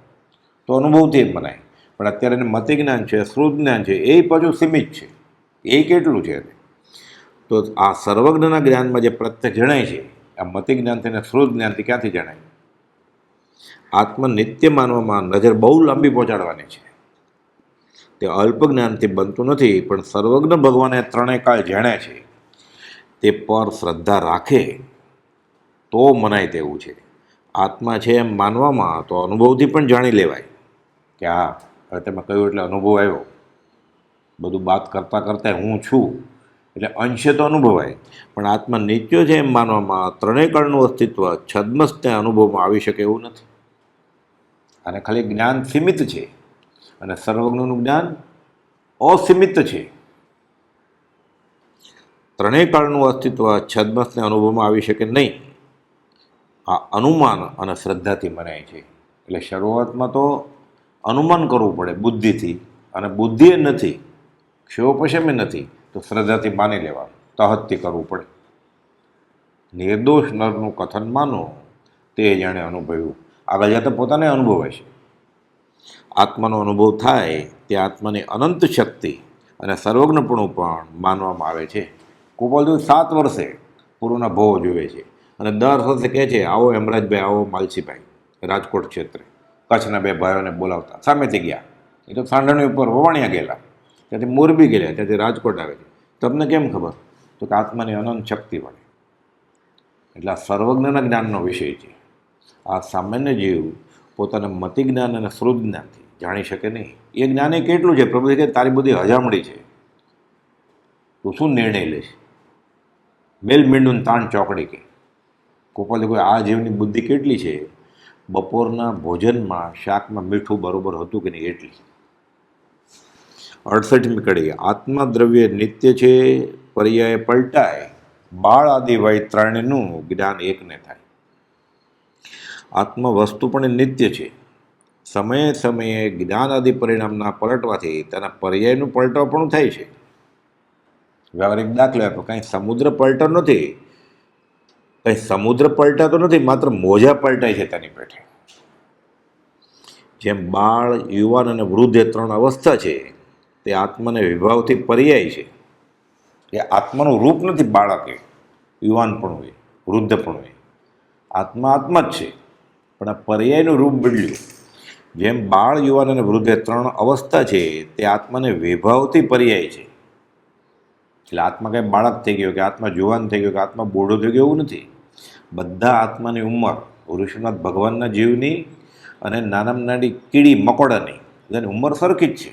તો અનુભવથી જ મનાય. પણ અત્યારે એને મતિ જ્ઞાન છે, શ્રુત જ્ઞાન છે, એ પાછું સીમિત છે. એ કેટલું છે? તો આ સર્વજ્ઞના જ્ઞાનમાં જે પ્રત્યક્ષ જણાય છે, આ મતિ જ્ઞાનથી અને શ્રુત જ્ઞાનથી ક્યાંથી જણાય? આત્મ નિત્ય માનવામાં નજર બહુ લાંબી પહોંચાડવાની છે. તે અલ્પ જ્ઞાનથી બનતું નથી, પણ સર્વજ્ઞ ભગવાને ત્રણેય કાળ જાણે છે તે પર શ્રદ્ધા રાખે તો મનાય તેવું છે. આત્મા છે એમ માનવામાં તો અનુભવથી પણ જાણી લેવાય કે હા, હવે તમે કહ્યું એટલે અનુભવ આવ્યો. બધું વાત કરતાં કરતાં હું છું એટલે અંશે તો અનુભવાય, પણ આત્મા નિત્ય છે એમ માનવામાં ત્રણેય કાળનું અસ્તિત્વ છદ્મસ તે અનુભવમાં આવી શકે એવું નથી. અને ખાલી જ્ઞાન સીમિત છે અને સર્વજ્ઞનું જ્ઞાન અસીમિત છે. ત્રણેય કાળનું અસ્તિત્વ છદ્મસને અનુભવમાં આવી શકે નહીં. આ અનુમાન અને શ્રદ્ધાથી મનાય છે. એટલે શરૂઆતમાં તો અનુમાન કરવું પડે બુદ્ધિથી, અને બુદ્ધિ એ નથી, ક્ષોપશમે નથી, તો શ્રદ્ધાથી માની લેવાનું, તહતથી કરવું પડે. નિર્દોષ નરનું કથન માનો તે જાણે અનુભવ્યું. આગળ જતાં પોતાને અનુભવ હશે. આત્માનો અનુભવ થાય તે આત્માની અનંત શક્તિ અને સર્વજ્ઞપણું પણ માનવામાં આવે છે. ગોપાલદેવ 7 વર્ષે પૂર્વના ભવો જોવે છે અને દર વર્ષે કહે છે, આવો હેમરાજભાઈ, આવો માલસીભાઈ. રાજકોટ ક્ષેત્રે કચ્છના 2 ભાઈઓને બોલાવતા, સામેથી ગયા. એ તો સાંઢણી ઉપર વવાણિયા ગયેલા, ત્યાંથી મોરબી ગયેલા, ત્યાંથી રાજકોટ આવે છે. તમને કેમ ખબર? તો કે આત્માની અનંત શક્તિ મળે. એટલે આ સર્વજ્ઞના જ્ઞાનનો વિષય છે. આ સામાન્ય જીવ પોતાના મતિ જ્ઞાન અને શ્રુત જ્ઞાનથી જાણી શકે નહીં. એ જ્ઞાન એ કેટલું છે? પ્રભુ કે તારી બધી હજામણી છે, તું શું નિર્ણય લઈશ? મેલ મીંડું તાણ ચોકડી કે ગોપાલ કોઈ આ જીવની બુદ્ધિ કેટલી છે? બપોરના ભોજનમાં શાકમાં મીઠું બરોબર હતું કે નહીં એટલી. 68મી કડી. આત્મા દ્રવ્ય નિત્ય છે, પર્યાય પલટાય, બાળ આદિ વય ત્રણનું જ્ઞાન એકને થાય. આત્મા વસ્તુ પણ નિત્ય છે. સમયે સમયે જ્ઞાન આદિ પરિણામના પલટવાથી તેના પર્યાયનું પલટવા પણ થાય છે. વ્યવહારિક દાખલો આપ્યો, કાંઈ સમુદ્ર પલટો નથી, કંઈ સમુદ્ર પલટાતો નથી, માત્ર મોજા પલટાય છે તેની પેઠે. જેમ બાળ, યુવાન અને વૃદ્ધ એ 3 અવસ્થા છે, તે આત્માને વિભાવથી પર્યાય છે. એ આત્માનું રૂપ નથી. બાળક એ યુવાન પણ હોય, વૃદ્ધ પણ હોય, આત્મા આત્મા જ છે, પણ આ પર્યાયનું રૂપ બદલ્યું. જેમ બાળ, યુવાન અને વૃદ્ધ એ 3 અવસ્થા છે, તે આત્માને વિભાવથી પર્યાય છે. એટલે આત્મા કંઈ બાળક થઈ ગયો, કે આત્મા જુવાન થઈ ગયો, કે આત્મા બોઢો થઈ ગયો, એવું નથી. બધા આત્માની ઉંમર ઋષિનાથ ભગવાનના જીવની અને નાનામાં નાની કીડી મકોડાની બધાની ઉંમર સરખી જ છે.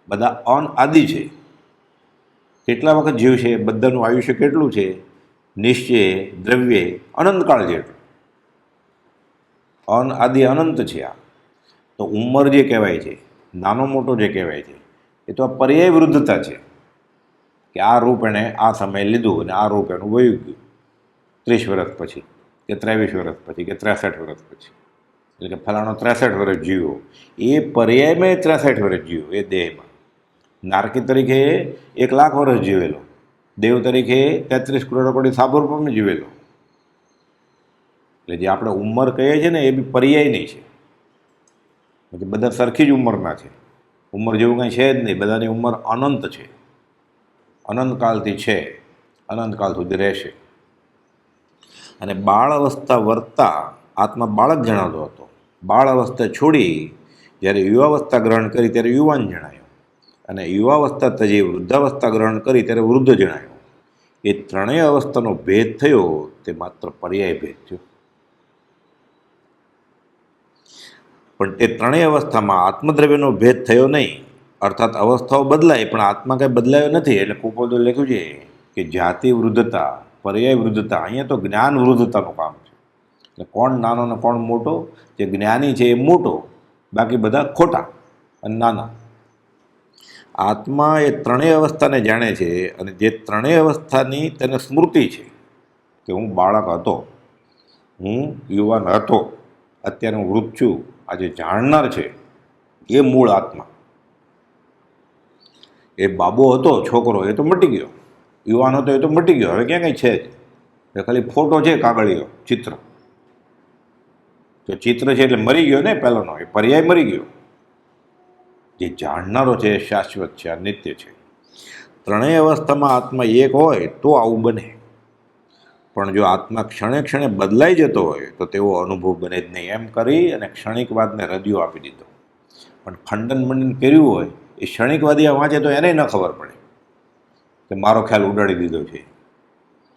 બધા અનઆદિ છે. કેટલા વખત જીવ છે, બધાનું આયુષ્ય કેટલું છે? નિશ્ચય દ્રવ્ય અનંતકાળ જેટલું. અનઆદિ અનંત છે. આ તો ઉંમર જે કહેવાય છે, નાનો મોટો જે કહેવાય છે, એ તો આ પર્યાય વૃદ્ધતા છે. કે આ રૂપ એણે આ સમયે લીધું અને આ રૂપ એનું વયું ગયું 30 વર્ષ પછી, કે 23 વર્ષ પછી, કે 63 વર્ષ પછી. એટલે કે ફલાણો 63 વર્ષ જીવ્યો, એ પર્યાયમાં 63 વર્ષ જીવ્યો એ દેહમાં. નારકી તરીકે 1 લાખ વર્ષ જીવેલો, દેવ તરીકે 33 કરોડ કોટી સાબર પણ જીવેલો. એટલે જે આપણે ઉંમર કહીએ છીએ ને, એ બી પર્યાયની છે. એટલે બધા સરખી જ ઉંમરના છે. ઉંમર જેવું કંઈ છે જ નહીં. બધાની ઉંમર અનંત છે, અનંતકાળથી છે, અનંતકાળ સુધી રહેશે. અને બાળ અવસ્થા વર્તા આત્મા બાળક જણાતો હતો. બાળ અવસ્થા છોડી જ્યારે યુવાવસ્થા ગ્રહણ કરી ત્યારે યુવાન જણાયો, અને યુવાવસ્થા તજી વૃદ્ધાવસ્થા ગ્રહણ કરી ત્યારે વૃદ્ધ જણાયો. એ 3 અવસ્થાનો ભેદ થયો તે માત્ર પર્યાય ભેદ થયો. પણ તે 3 અવસ્થામાં આત્મદ્રવ્યનો ભેદ થયો નહીં. અર્થાત અવસ્થાઓ બદલાય પણ આત્મા કંઈ બદલાયો નથી. એટલે કુપોદો લખ્યું છે કે જાતિ વૃદ્ધતા, પર્યાય વૃદ્ધતા, અહીંયા તો જ્ઞાન વૃદ્ધતાનું કામ છે. એટલે કોણ નાનો ને કોણ મોટો? જે જ્ઞાની છે એ મોટો, બાકી બધા ખોટા અને નાના. આત્મા એ 3 અવસ્થાને જાણે છે, અને જે 3 અવસ્થાની તેને સ્મૃતિ છે કે હું બાળક હતો, હું યુવાન હતો, અત્યારે હું વૃદ્ધ છું. આ જે જાણનાર છે એ મૂળ આત્મા. એ બાબો હતો, છોકરો, એ તો મટી ગયો. યુવાન હતો, એ તો મટી ગયો. હવે ક્યાં કંઈ છે જ. એ ખાલી ફોટો છે, કાગળિયો, ચિત્ર. તો ચિત્ર છે એટલે મરી ગયો ને પહેલાંનો, એ પર્યાય મરી ગયો. જે જાણનારો છે એ શાશ્વત છે, આ નિત્ય છે. ત્રણેય અવસ્થામાં આત્મા એક હોય તો આવું બને, પણ જો આત્મા ક્ષણે ક્ષણે બદલાઈ જતો હોય તો તેવો અનુભવ બને જ નહીં. એમ કરી અને ક્ષણિકવાદને રદિયો આપી દીધો. પણ ખંડન મંડન કર્યું હોય એ ક્ષણિકવાદી વાંચે તો એને ન ખબર પડે કે મારો ખ્યાલ ઉડાડી દીધો છે.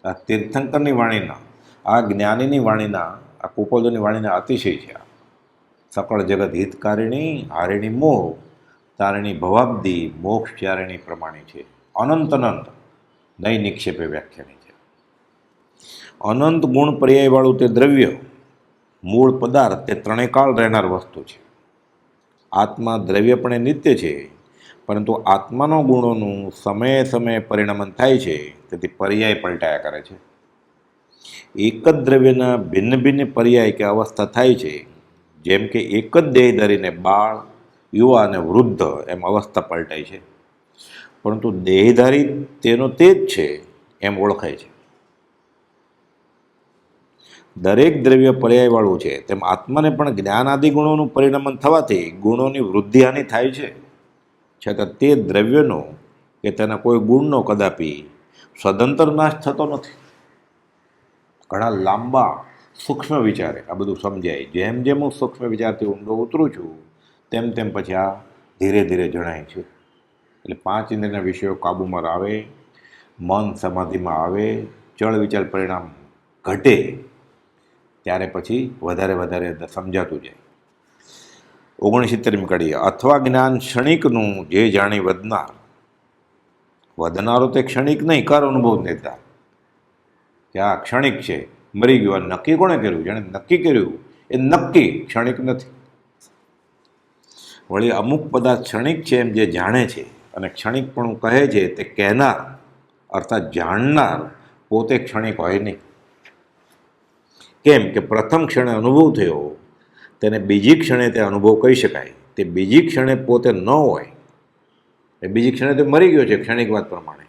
આ તીર્થંકરની વાણીના, આ જ્ઞાનીની વાણીના, આ કુપોદોની વાણીના અતિશય છે. સકળ જગત હિતકારિણી હારિણી મોહ તારિણી ભવાબ્દી મોક્ષ ચારિણી પ્રમાણી છે. અનંત અનંત નહીં નિક્ષેપે વ્યાખ્યાની છે. અનંત ગુણ પર્યાયવાળું તે દ્રવ્ય, મૂળ પદાર્થ તે ત્રણેય કાળ રહેનાર વસ્તુ છે. આત્મા દ્રવ્યપણે નિત્ય છે, પરંતુ આત્માનો ગુણોનું સમયે સમયે પરિણમન થાય છે, તેથી પર્યાય પલટાયા કરે છે. એક જ દ્રવ્યના ભિન્ન ભિન્ન પર્યાય કે અવસ્થા થાય છે, જેમ કે એક જ દેહ ધરીને બાળ, યુવા અને વૃદ્ધ એમ અવસ્થા પલટાય છે, પરંતુ દેહધારી તેનો તે જ છે એમ ઓળખાય છે. દરેક દ્રવ્ય પર્યાયવાળું છે, તેમ આત્માને પણ જ્ઞાન આદિ ગુણોનું પરિણમન થવાથી ગુણોની વૃદ્ધિહાનિ થાય છે, છતાં તે દ્રવ્યનો કે તેના કોઈ ગુણનો કદાપી સદંતર નાશ થતો નથી. ઘણા લાંબા સૂક્ષ્મ વિચારે આ બધું સમજાય. જેમ જેમ હું સૂક્ષ્મ વિચારથી ઊંડો ઉતરું છું તેમ તેમ પછી આ ધીરે ધીરે જણાય છે. એટલે 5 ઇન્દ્રિયના વિષયો કાબૂમાં આવે, મન સમાધિમાં આવે, ચળ વિચાર પરિણામ ઘટે, ત્યારે પછી વધારે વધારે સમજાતું જાય. 69મી કડી. અથવા જ્ઞાન ક્ષણિકનું જે જાણી વધનાર, વધનારો તે ક્ષણિક નહીં, કર અનુભવ નેતા કે આ ક્ષણિક છે, મરી ગયો. આ નક્કી કોણે કર્યું? જેણે નક્કી કર્યું એ નક્કી ક્ષણિક નથી. વળી અમુક પદાર્થ ક્ષણિક છે એમ જે જાણે છે અને ક્ષણિકપણું કહે છે તે કહેનાર અર્થાત જાણનાર પોતે ક્ષણિક હોય નહીં. કેમ કે પ્રથમ ક્ષણે અનુભવ થયો તેને બીજી ક્ષણે તે અનુભવ કહી શકાય. તે બીજી ક્ષણે પોતે ન હોય, એ બીજી ક્ષણે તે મરી ગયો છે ક્ષણિક વાત પ્રમાણે,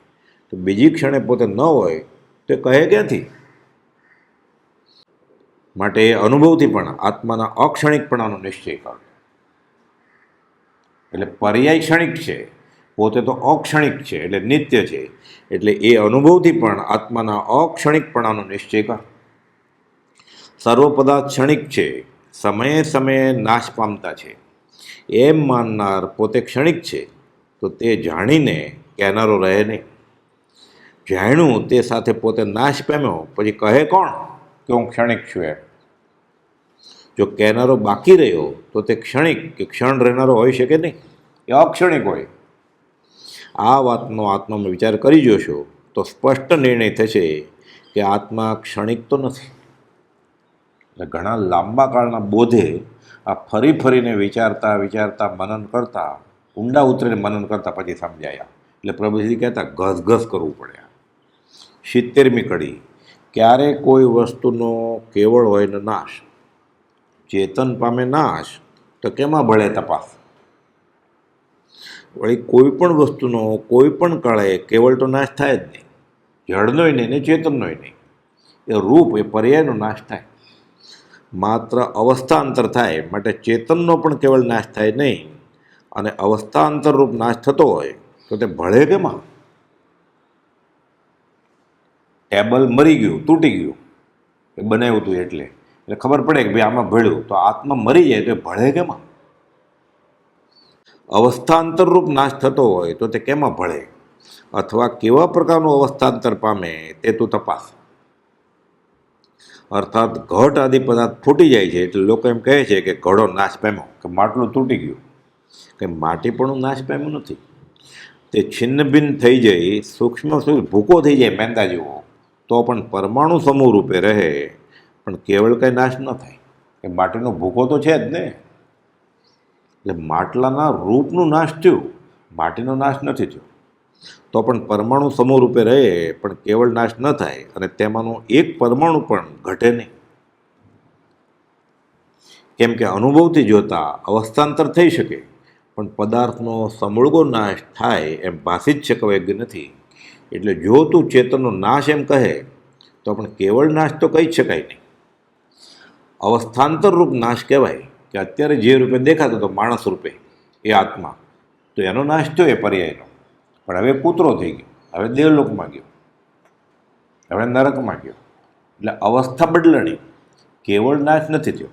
તો બીજી ક્ષણે પોતે ન હોય તે કહે ક્યાંથી? માટે એ અનુભવથી પણ આત્માના અક્ષણિકપણાનો નિશ્ચય કરો. એટલે પર્યાય ક્ષણિક છે, પોતે તો અક્ષણિક છે એટલે નિત્ય છે, એટલે એ અનુભવથી પણ આત્માના અક્ષણિકપણાનો નિશ્ચય કર. સર્વ પદાર્થ ક્ષણિક છે, સમયે સમયે નાશ પામતા છે એમ માનનાર પોતે ક્ષણિક છે, તો તે જાણીને કહેનારો રહે નહીં. જાણ્યું તે સાથે પોતે નાશ પામ્યો પછી કહે કોણ કે હું ક્ષણિક છું એમ? જો કહેનારો બાકી રહ્યો તો તે ક્ષણિક કે ક્ષણ રહેનારો હોઈ શકે નહીં, એ અક્ષણિક હોય. આ વાતનો આત્મામાં વિચાર કરી જોશો તો સ્પષ્ટ નિર્ણય થશે કે આત્મા ક્ષણિક તો નથી. એટલે ઘણા લાંબા કાળના બોધે આ ફરી ફરીને વિચારતા વિચારતા મનન કરતા, ઊંડા ઉતરીને મનન કરતા પછી સમજાયા. એટલે પ્રભુજી કહેતા ઘસઘસ કરવું પડે. 70મી કડી. ક્યારે કોઈ વસ્તુનો કેવળ હોય ન નાશ, ચેતન પામે નાશ, તો કેમાં ભળે તપાસ? વળી કોઈ પણ વસ્તુનો કોઈ પણ કાળે કેવળ તો નાશ થાય જ નહીં. જળનોય નહીં ને ચેતનનોય નહીં. એ રૂપ, એ પર્યાયનો નાશ થાય. માત્ર અવસ્થાંતર થાય, માટે ચેતનનો પણ કેવળ નાશ થાય નહીં. અને અવસ્થાંતર રૂપ નાશ થતો હોય તો તે ભળે કેમાં? ટેબલ મરી ગયું, તૂટી ગયું, એ બનાવ્યું હતું એટલે ખબર પડે કે ભાઈ આમાં ભળ્યું. તો આત્મા મરી જાય તો એ ભળે કેમાં? અવસ્થાંતર રૂપ નાશ થતો હોય તો તે કેમાં ભળે? અથવા કેવા પ્રકારનું અવસ્થાંતર પામે તે તું તપાસ. અર્થાત ઘટ આદિ પદાર્થ ફૂટી જાય છે એટલે લોકો એમ કહે છે કે ઘડો નાશ પામ્યો, કે માટલું તૂટી ગયું. કે માટીપણું નાશ પામ્યું નથી, તે છિન્ન ભિન્ન થઈ જાય, સૂક્ષ્મ ભૂકો થઈ જાય મેંદા જેવો, તો પણ પરમાણુ સમૂહ રૂપે રહે, પણ કેવળ કંઈ નાશ ન થાય. કે માટીનો ભૂકો તો છે જ ને. એટલે માટલાના રૂપનું નાશ થયું, માટીનો નાશ નથી થયો, તો પણ પરમાણુ સમૂહ રૂપે રહે, પણ કેવળ નાશ ન થાય, અને તેમાંનું એક પરમાણુ પણ ઘટે નહીં. કેમ કે અનુભવથી જોતા અવસ્થાંતર થઈ શકે, પણ પદાર્થનો સમૂળગો નાશ થાય એમ ભાષી જ શકવાય નથી. એટલે જો તું ચેતનનો નાશ એમ કહે તો પણ કેવળ નાશ તો કહી જ શકાય નહીં. અવસ્થાંતર રૂપ નાશ કહેવાય. કે અત્યારે જે રૂપે દેખાતો હતો માણસ રૂપે એ આત્મા, તો એનો નાશ થયો એ પર્યાયનો, પણ હવે કૂતરો થઈ ગયો. હવે દેવલોકમાં ગયો, હવે નરકમાં ગયો. એટલે અવસ્થા બદલાણી, કેવળ નાશ નથી થયો.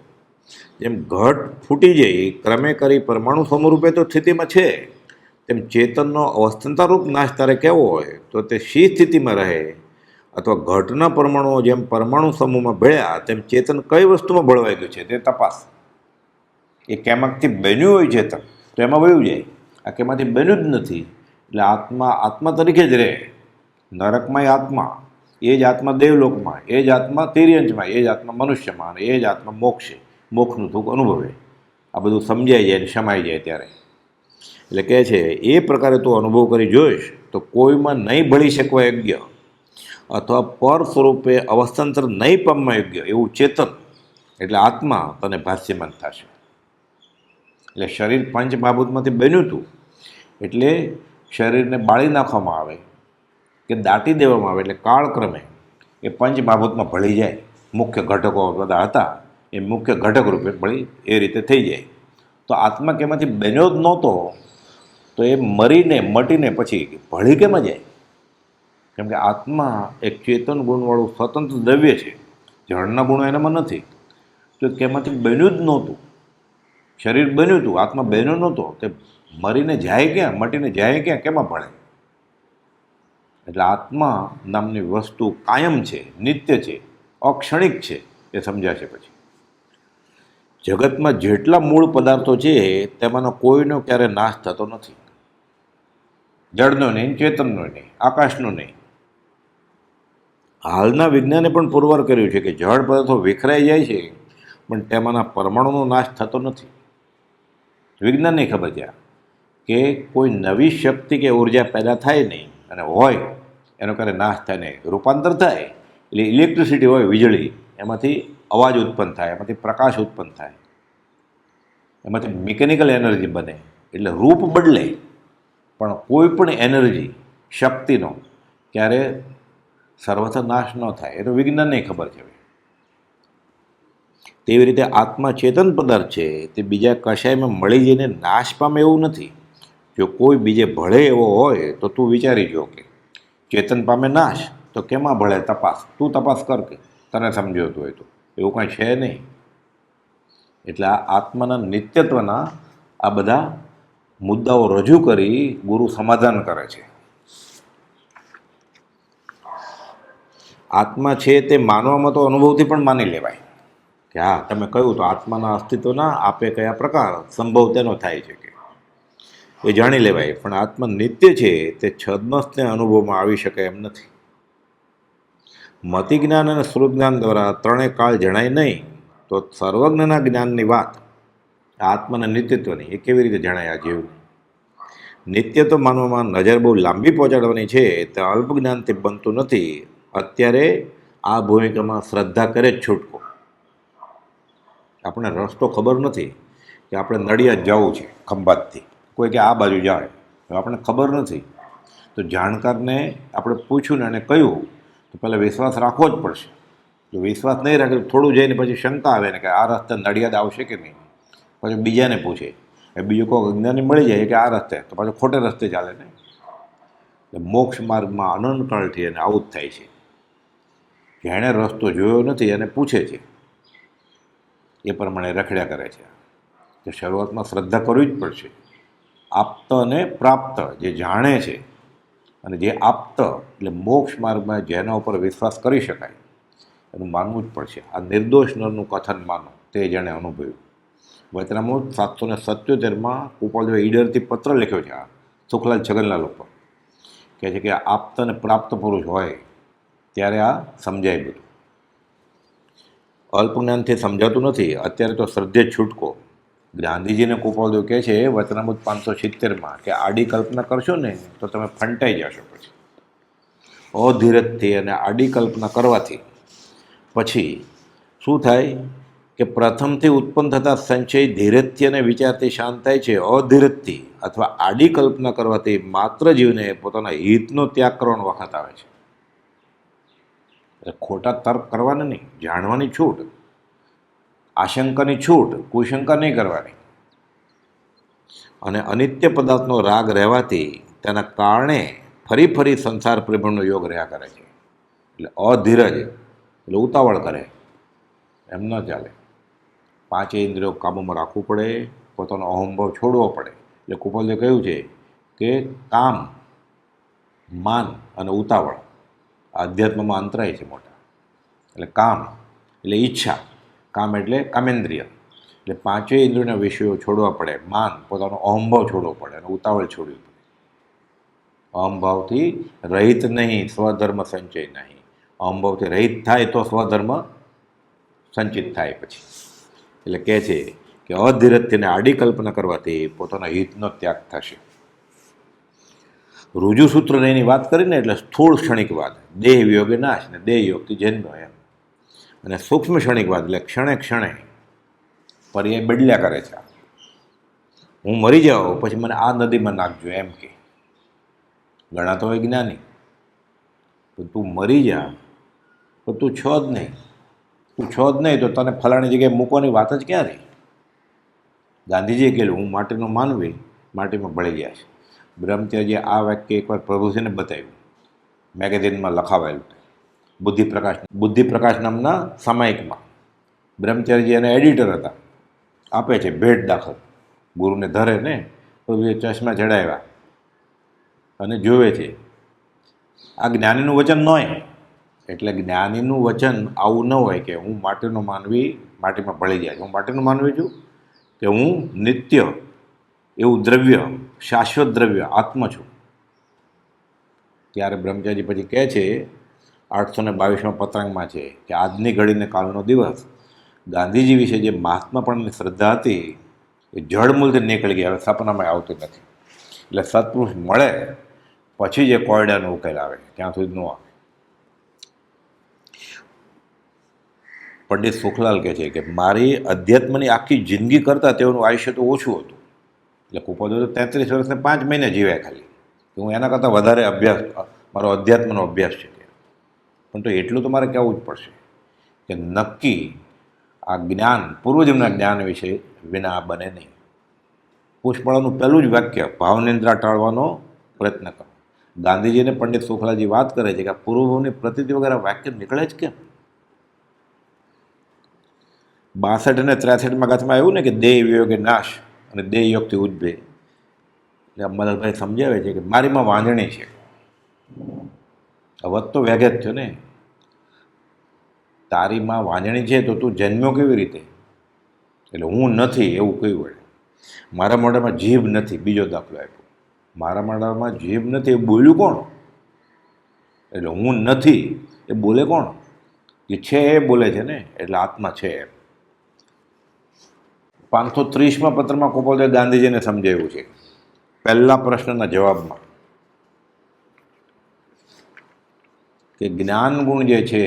જેમ ઘટ ફૂટી જાય ક્રમે કરી પરમાણુ સમરૂપે તો સ્થિતિમાં છે, તેમ ચેતનનો અવસ્થાંતરરૂપ નાશ તારે કેવો હોય તો તે શી સ્થિતિમાં રહે, અથવા ઘટના પરમાણુઓ જેમ પરમાણુ સમૂહમાં ભળ્યા તેમ ચેતન કઈ વસ્તુમાં ભળવાઈ ગયું છે તે તપાસ. એ કેમાંથી બન્યું હોય ચેતન તો એમાં વયું જાય, આ કેમાંથી બન્યું જ નથી. એટલે આત્મા આત્મા તરીકે જ રહે. નરકમાંય આત્મા, એ જ આત્મા દેવલોકમાં, એ જ આત્મા તિર્યંજમાં, એ જ આત્મા મનુષ્યમાં, અને એ જ આત્મા મોક્ષે, મોક્ષનું સુખ અનુભવે. આ બધું સમજાઈ જાય ને સમાઈ જાય ત્યારે. એટલે કહે છે એ પ્રકારે તું અનુભવ કરી જોઈશ તો કોઈમાં નહીં ભળી શકવા યોગ્ય અથવા પર સ્વરૂપે અવસ્થાંતર નહીં પામવા યોગ્ય એવું ચેતન એટલે આત્મા તને ભાષ્યમાન થશે. એટલે શરીર પંચ મહાભૂતમાંથી બન્યું હતું, એટલે શરીરને બાળી નાખવામાં આવે કે દાટી દેવામાં આવે એટલે કાળક્રમે એ પંચ મહાભૂતમાં ભળી જાય. મુખ્ય ઘટકો બધા હતા એ મુખ્ય ઘટક રૂપે ભળી એ રીતે થઈ જાય. તો આત્મા કેમાંથી બન્યો જ નહોતો તો એ મરીને મટીને પછી ભળી કેમાં જાય? કેમ કે આત્મા એક ચેતન ગુણવાળું સ્વતંત્ર દ્રવ્ય છે, જળના ગુણો એનામાં નથી. તો કેમાંથી બન્યું જ નહોતું. શરીર બન્યું હતું, આત્મા બન્યો નહોતો, તે મરીને જાય ક્યાં, મટીને જાય ક્યાં, કેમાં ભળે? એટલે આત્મા નામની વસ્તુ કાયમ છે, નિત્ય છે, અક્ષણિક છે એ સમજાશે પછી. જગતમાં જેટલા મૂળ પદાર્થો છે તેમાંનો કોઈનો ક્યારે નાશ થતો નથી. જળનો નહીં, ચેતનનો નહીં, આકાશનો નહીં. હાલના વિજ્ઞાને પણ પુરવાર કર્યું છે કે જળ પદાર્થો વિખરાઈ જાય છે પણ તેમાંના પરમાણુનો નાશ થતો નથી. વિજ્ઞાનની ખબર છે કે કોઈ નવી શક્તિ કે ઉર્જા પેદા થાય નહીં, અને હોય એનો ક્યારે નાશ થાય નહીં. રૂપાંતર થાય એટલે ઇલેક્ટ્રિસિટી હોય, વીજળી, એમાંથી અવાજ ઉત્પન્ન થાય, એમાંથી પ્રકાશ ઉત્પન્ન થાય, એમાંથી મિકેનિકલ એનર્જી બને, એટલે રૂપ બદલે. પણ કોઈ પણ એનર્જી શક્તિનો ક્યારે સર્વથા નાશ ન થાય, એ તો વિજ્ઞાનને ખબર છે. તેવી રીતે આત્મા ચેતન પદાર્થ છે તે બીજા કશાયમાં મળી જઈને નાશ પામે એવું નથી. જો કોઈ બીજે ભળે એવો હોય તો તું વિચારી જો કે ચેતન પામે નાશ તો કેમાં ભળે? તપાસ, તું તપાસ કર કે તને સમજાતું હોય તો. એવું કાંઈ છે નહીં. એટલે આ આત્માના નિત્યત્વના આ બધા મુદ્દાઓ રજૂ કરી ગુરુ સમાધાન કરે છે. આત્મા છે તે માનવામાં તો અનુભવથી પણ માની લેવાય કે હા, તમે કહ્યું તો આત્માના અસ્તિત્વના આપે કયા પ્રકાર સંભવ તેનો થાય છે કે એ જાણી લેવાય. પણ આત્મા નિત્ય છે તે છદ્મસને અનુભવમાં આવી શકે એમ નથી. મતિ જ્ઞાન અને સ્વરૂપ જ્ઞાન દ્વારા ત્રણેય કાળ જણાય નહીં તો સર્વજ્ઞના જ્ઞાનની વાત આત્માના નિત્યત્વની એ કેવી રીતે જણાય? આ જેવું નિત્ય તો માનવામાં નજર બહુ લાંબી પહોંચાડવાની છે તે અલ્પ જ્ઞાનથી બનતું નથી. અત્યારે આ ભૂમિકામાં શ્રદ્ધા કરે જ છૂટકો. આપણે રસ્તો ખબર નથી કે આપણે નડિયાદ જવું છે ખંભાતથી, કોઈ કે આ બાજુ જાય, આપણને ખબર નથી. તો જાણકારને આપણે પૂછ્યું ને અને કહ્યું તો પહેલાં વિશ્વાસ રાખવો જ પડશે. જો વિશ્વાસ નહીં રાખે તો થોડું જઈને પછી શંકા આવે ને કે આ રસ્તે નડિયાદ આવશે કે નહીં. પછી બીજાને પૂછે, એ બીજો કોઈ અજ્ઞાની મળી જાય કે આ રસ્તે, તો પાછું ખોટે રસ્તે ચાલે ને. એટલે મોક્ષ માર્ગમાં અનંતકાળથી એને આવું જ થાય છે. જેણે રસ્તો જોયો નથી એને પૂછે છે, એ પ્રમાણે રખડ્યા કરે છે. તો શરૂઆતમાં શ્રદ્ધા કરવી જ પડશે. આપ્ત અને પ્રાપ્ત જે જાણે છે અને જે આપ્ત એટલે મોક્ષ માર્ગમાં જેના ઉપર વિશ્વાસ કરી શકાય એનું માનવું જ પડશે. આ નિર્દોષ નરનું કથન માનો તે જેણે અનુભવ્યું. વચનામૃત 777માં કૃપાલદેવે ઈડરથી પત્ર લખ્યો છે આ સુખલાલ છગનલાલ ઉપર. કહે છે કે આપ્ત અને પ્રાપ્ત પુરુષ હોય ત્યારે આ સમજાય બધું. અલ્પ જ્ઞાનથી સમજાતું નથી. અત્યારે તો શ્રદ્ધે જ છૂટકો. ગાંધીજીને કૃપાલદેવ કહે છે વચનામૃત 570માં કે આડી કલ્પના કરશો ને તો તમે ફંટાઈ જશો. પછી અધીરજથી અને આડી કલ્પના કરવાથી પછી શું થાય કે પ્રથમથી ઉત્પન્ન થતા સંચય ધીરજથી અને વિચારથી શાંત થાય છે. અધીરજથી અથવા આડી કલ્પના કરવાથી માત્ર જીવને પોતાના હિતનો ત્યાગ કરવાનો વખત આવે છે. ખોટા તર્ક કરવાના નહીં, જાણવાની છૂટ, આશંકાની છૂટ, કુશંકા નહીં કરવાની. અને અનિત્ય પદાર્થનો રાગ રહેવાથી તેના કારણે ફરી ફરી સંસાર પ્રેમનો યોગ રહ્યા કરે છે. એટલે અધીરજ એટલે ઉતાવળ કરે, એમ ન ચાલે. પાંચે ઇન્દ્રિયો કાબૂમાં રાખવું પડે, પોતાનો અહંભાવ છોડવો પડે. એટલે કુપોલે કહ્યું છે કે કામ, માન અને ઉતાવળ આ અધ્યાત્મમાં અંતરાય છે મોટા. એટલે કામ એટલે ઈચ્છા, કામ એટલે કામેન્દ્રિય, એટલે પાંચેય ઇન્દ્રિયોના વિષયો છોડવા પડે. માન પોતાનો અહંભાવ છોડવો પડે અને ઉતાવળ છોડવી પડે. અહંભાવથી રહિત નહીં, સ્વધર્મ સંચય નહીં. અહંભાવથી રહિત થાય તો સ્વધર્મ સંચિત થાય પછી. એટલે કહે છે કે અધીરજથીને આડી કલ્પના કરવાથી પોતાના હિતનો ત્યાગ થશે. રુજુસૂત્ર એની વાત કરીને એટલે સ્થૂળ ક્ષણિકવાદ, દેહ વિયોગે નાશ ને દેહ યોગથી જન્મ એમ. અને સૂક્ષ્મ ક્ષણિકવાદ એટલે ક્ષણે ક્ષણે પર્યાય બદલ્યા કરે છે. હું મરી જાઉં પછી મને આ નદીમાં નાખજો એમ કે. ઘણા તો હોય જ્ઞાની, તો તું મરી જા તો તું છો જ નહીં. તું છો જ નહીં તો તને ફલાણી જગ્યાએ મૂકવાની વાત જ ક્યાં રહી? ગાંધીજીએ કહેલું, હું માટીનો માનવી માટીમાં ભળી ગયા છે. બ્રહ્મચર્યજીએ આ વાક્ય એકવાર પ્રભુજીને બતાવ્યું, મેગેઝિનમાં લખાવાયેલું. બુદ્ધિપ્રકાશ નામના સામાયિકમાં બ્રહ્મચર્યજી એના એડિટર હતા. આપે છે ભેટ દાખલ, ગુરુને ધરે ને પ્રભુએ ચશ્મા ચડાવ્યા અને જોવે છે. આ જ્ઞાનીનું વચન ન હોય. એટલે જ્ઞાનીનું વચન આવું ન હોય કે હું માટીનો માનવી માટીમાં ભળી જાય. હું માટીનું માનવી છું કે હું નિત્ય એવું દ્રવ્ય, શાશ્વત દ્રવ્ય આત્મ છું. ત્યારે બ્રહ્મચારી પછી કહે છે 822માં પત્રાંગમાં છે કે આજની ઘડીને કાલનો દિવસ ગાંધીજી વિશે જે મહાત્માપણની શ્રદ્ધા હતી એ જળમૂળથી નીકળી ગઈ, હવે સપનામાં આવતું નથી. એટલે સત્પુરુષ મળે પછી જે કોયડાનો ઉકેલ આવે, ત્યાં સુધી ન આવે. પંડિત સુખલાલ કહે છે કે મારી અધ્યાત્મની આખી જિંદગી કરતાં તેઓનું આયુષ્ય તો ઓછું હતું. એટલે કુપોદે તો 33 વર્ષને 5 મહિને જીવ્યા ખાલી. હું એના કરતાં વધારે અભ્યાસ, મારો અધ્યાત્મનો અભ્યાસ છે. પણ તો એટલું તો મારે કહેવું જ પડશે કે નક્કી આ જ્ઞાન, પૂર્વજન્મના જ્ઞાન વિશે વિના બને નહીં. પુષ્પળાનું પહેલું જ વાક્ય, ભાવનિંદ્રા ટાળવાનો પ્રયત્ન કરો. ગાંધીજીને પંડિત સુખલાલજી વાત કરે છે કે આ પૂર્વભાવની પ્રતિતિ વગેરે વાક્ય નીકળે જ કેમ? 62 અને 63માં ગાથમાં આવ્યું ને કે દેહ વિયોગે નાશ અને દેહ યોગથી ઉદ્ભે. એટલે અંબાલાલભાઈ સમજાવે છે કે મારીમાં વાંધણી છે. વધ તો વ્યાઘે જ થયો ને. તારીમાં વાંધણી છે તો તું જન્મ્યો કેવી રીતે? એટલે હું નથી એવું કહ્યું વળે. મારા મોઢામાં જીભ નથી, બીજો દાખલો આપ્યો. મારા મોઢામાં જીભ નથી એ બોલ્યું કોણ? એટલે હું નથી એ બોલે કોણ? એ છે એ બોલે છે ને. એટલે આત્મા છે એમ. 530માં પત્રમાં કુપોલે ગાંધીજીને સમજાવ્યું છે પહેલા પ્રશ્નના જવાબમાં કે જ્ઞાન ગુણ જે છે